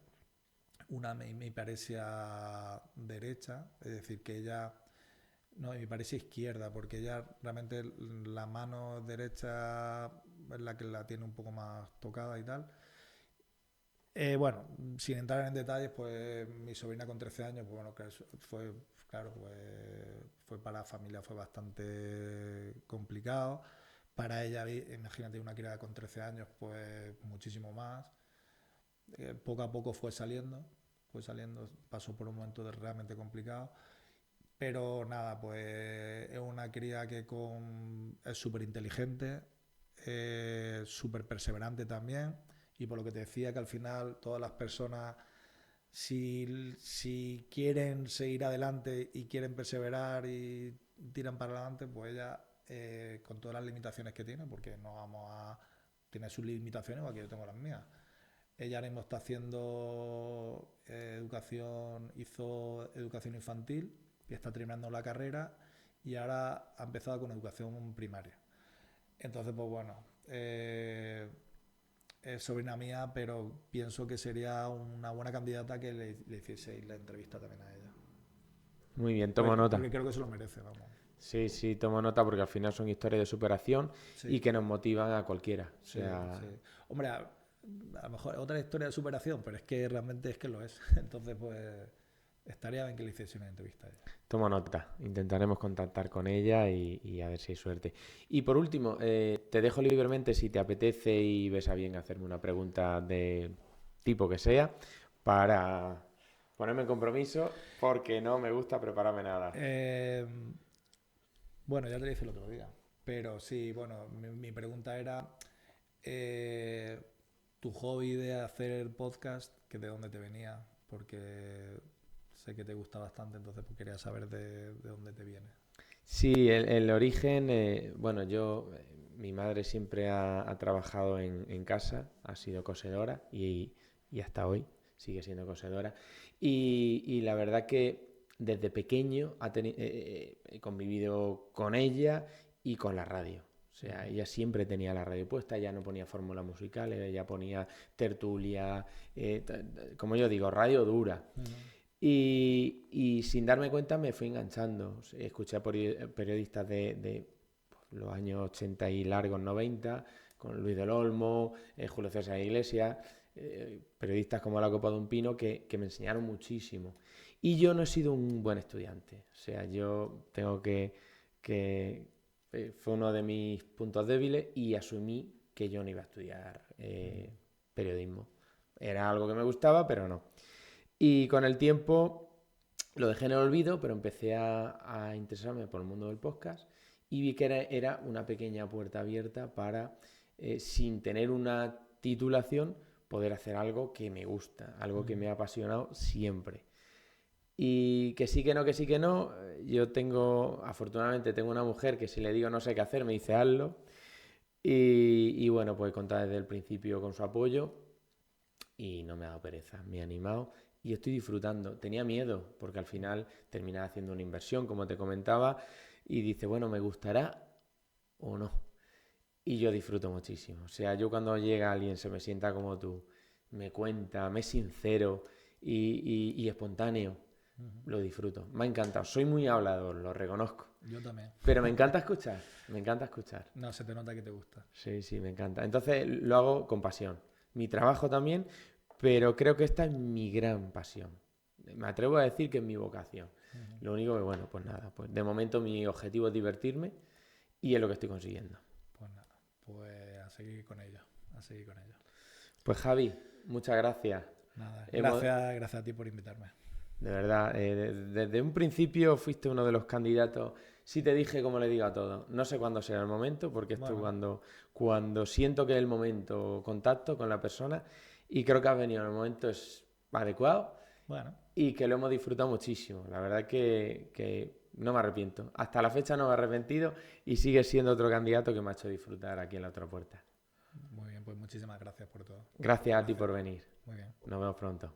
A: derecha, es decir, que ella, no, hemiparesia izquierda, porque ella realmente la mano derecha es la que la tiene un poco más tocada y tal. Bueno, sin entrar en detalles, pues mi sobrina con 13 años, pues bueno, que fue, claro, pues fue para la familia fue bastante complicado. Para ella, imagínate una criada con 13 años, pues muchísimo más. Poco a poco fue saliendo, pasó por un momento realmente complicado. Pero nada, pues es una cría que es súper inteligente, súper perseverante también. Y por lo que te decía, que al final todas las personas, si quieren seguir adelante y quieren perseverar y tiran para adelante, pues ella, con todas las limitaciones que tiene, porque no vamos a tiene sus limitaciones, igual que yo tengo las mías. Ella ahora mismo está haciendo hizo educación infantil y está terminando la carrera y ahora ha empezado con educación primaria. Entonces, pues bueno, es sobrina mía, pero pienso que sería una buena candidata que le hicieseis la entrevista también a ella.
B: Muy bien, tomo
A: Porque,
B: nota.
A: porque creo que se lo merece, vamos.
B: Sí, sí, tomo nota porque al final son historias de superación y
A: Sí,
B: que nos motivan a cualquiera. O
A: sí,
B: sea,
A: sí. Hombre, a lo mejor otra historia de superación, pero es que realmente es que lo es. Entonces, pues estaría bien que le hiciese una entrevista a ella.
B: tomo nota. Intentaremos contactar con ella y a ver si hay suerte. Y por último, te dejo libremente si te apetece y ves a bien hacerme una pregunta de tipo que sea para ponerme en compromiso porque no me gusta prepararme nada.
A: Eh, bueno, ya te lo dije el otro día. Pero sí, bueno, mi pregunta era, tu hobby de hacer podcast, que de dónde te venía, porque sé que te gusta bastante, entonces pues quería saber de dónde te viene.
B: Sí, el origen, bueno, mi madre siempre ha trabajado en casa, ha sido cosedora y hasta hoy sigue siendo cosedora. Y la verdad que desde pequeño he convivido con ella y con la radio. O sea, ella siempre tenía la radio puesta, ella no ponía fórmulas musicales, ella ponía tertulia, como yo digo, radio dura.
A: Ujú.
B: Y sin darme cuenta me fui enganchando. Escuché a periodistas de los años 80 y largos 90, con Luis del Olmo, Julio César Iglesias, periodistas como La Copa de un Pino que me enseñaron muchísimo. Y yo no he sido un buen estudiante. O sea, yo tengo que fue uno de mis puntos débiles y asumí que yo no iba a estudiar periodismo. Era algo que me gustaba, pero no. Y con el tiempo lo dejé en el olvido, pero empecé a interesarme por el mundo del podcast y vi que era una pequeña puerta abierta para, sin tener una titulación, poder hacer algo que me gusta, algo que me ha apasionado siempre. Y que sí, que no, que sí, que no. Yo afortunadamente tengo una mujer que si le digo no sé qué hacer, me dice hazlo. Y bueno, pues contar desde el principio con su apoyo y no me ha dado pereza, me ha animado y estoy disfrutando. Tenía miedo porque al final terminaba haciendo una inversión, como te comentaba, y dice, bueno, ¿me gustará o no? Y yo disfruto muchísimo. O sea, yo cuando llega alguien, se me sienta como tú, me cuenta, me es sincero y espontáneo, lo disfruto. Me ha encantado. Soy muy hablador, lo reconozco.
A: Yo también.
B: Pero me encanta escuchar, me encanta escuchar.
A: No, se te nota que te gusta.
B: Sí, sí, me encanta. Entonces lo hago con pasión. Mi trabajo también, pero creo que esta es mi gran pasión. Me atrevo a decir que es mi vocación. Lo único que, bueno, pues nada, pues de momento mi objetivo es divertirme y es lo que estoy consiguiendo.
A: Pues nada, pues a seguir con ello, a seguir con ello.
B: Pues Javi, muchas gracias.
A: Nada,
B: Hemos-
A: gracias a ti por invitarme.
B: De verdad, desde un principio fuiste uno de los candidatos. Sí te dije como le digo a todos. No sé cuándo será el momento, porque esto
A: Bueno,
B: cuando siento que es el momento, contacto con la persona y creo que ha venido en el momento es adecuado
A: bueno,
B: y que lo hemos disfrutado muchísimo. La verdad que no me arrepiento. Hasta la fecha no me he arrepentido y sigue siendo otro candidato que me ha hecho disfrutar aquí en la otra puerta.
A: muy bien, pues muchísimas gracias por todo.
B: Gracias
A: Un
B: a ti por
A: placer.
B: venir.
A: Muy bien.
B: Nos vemos pronto.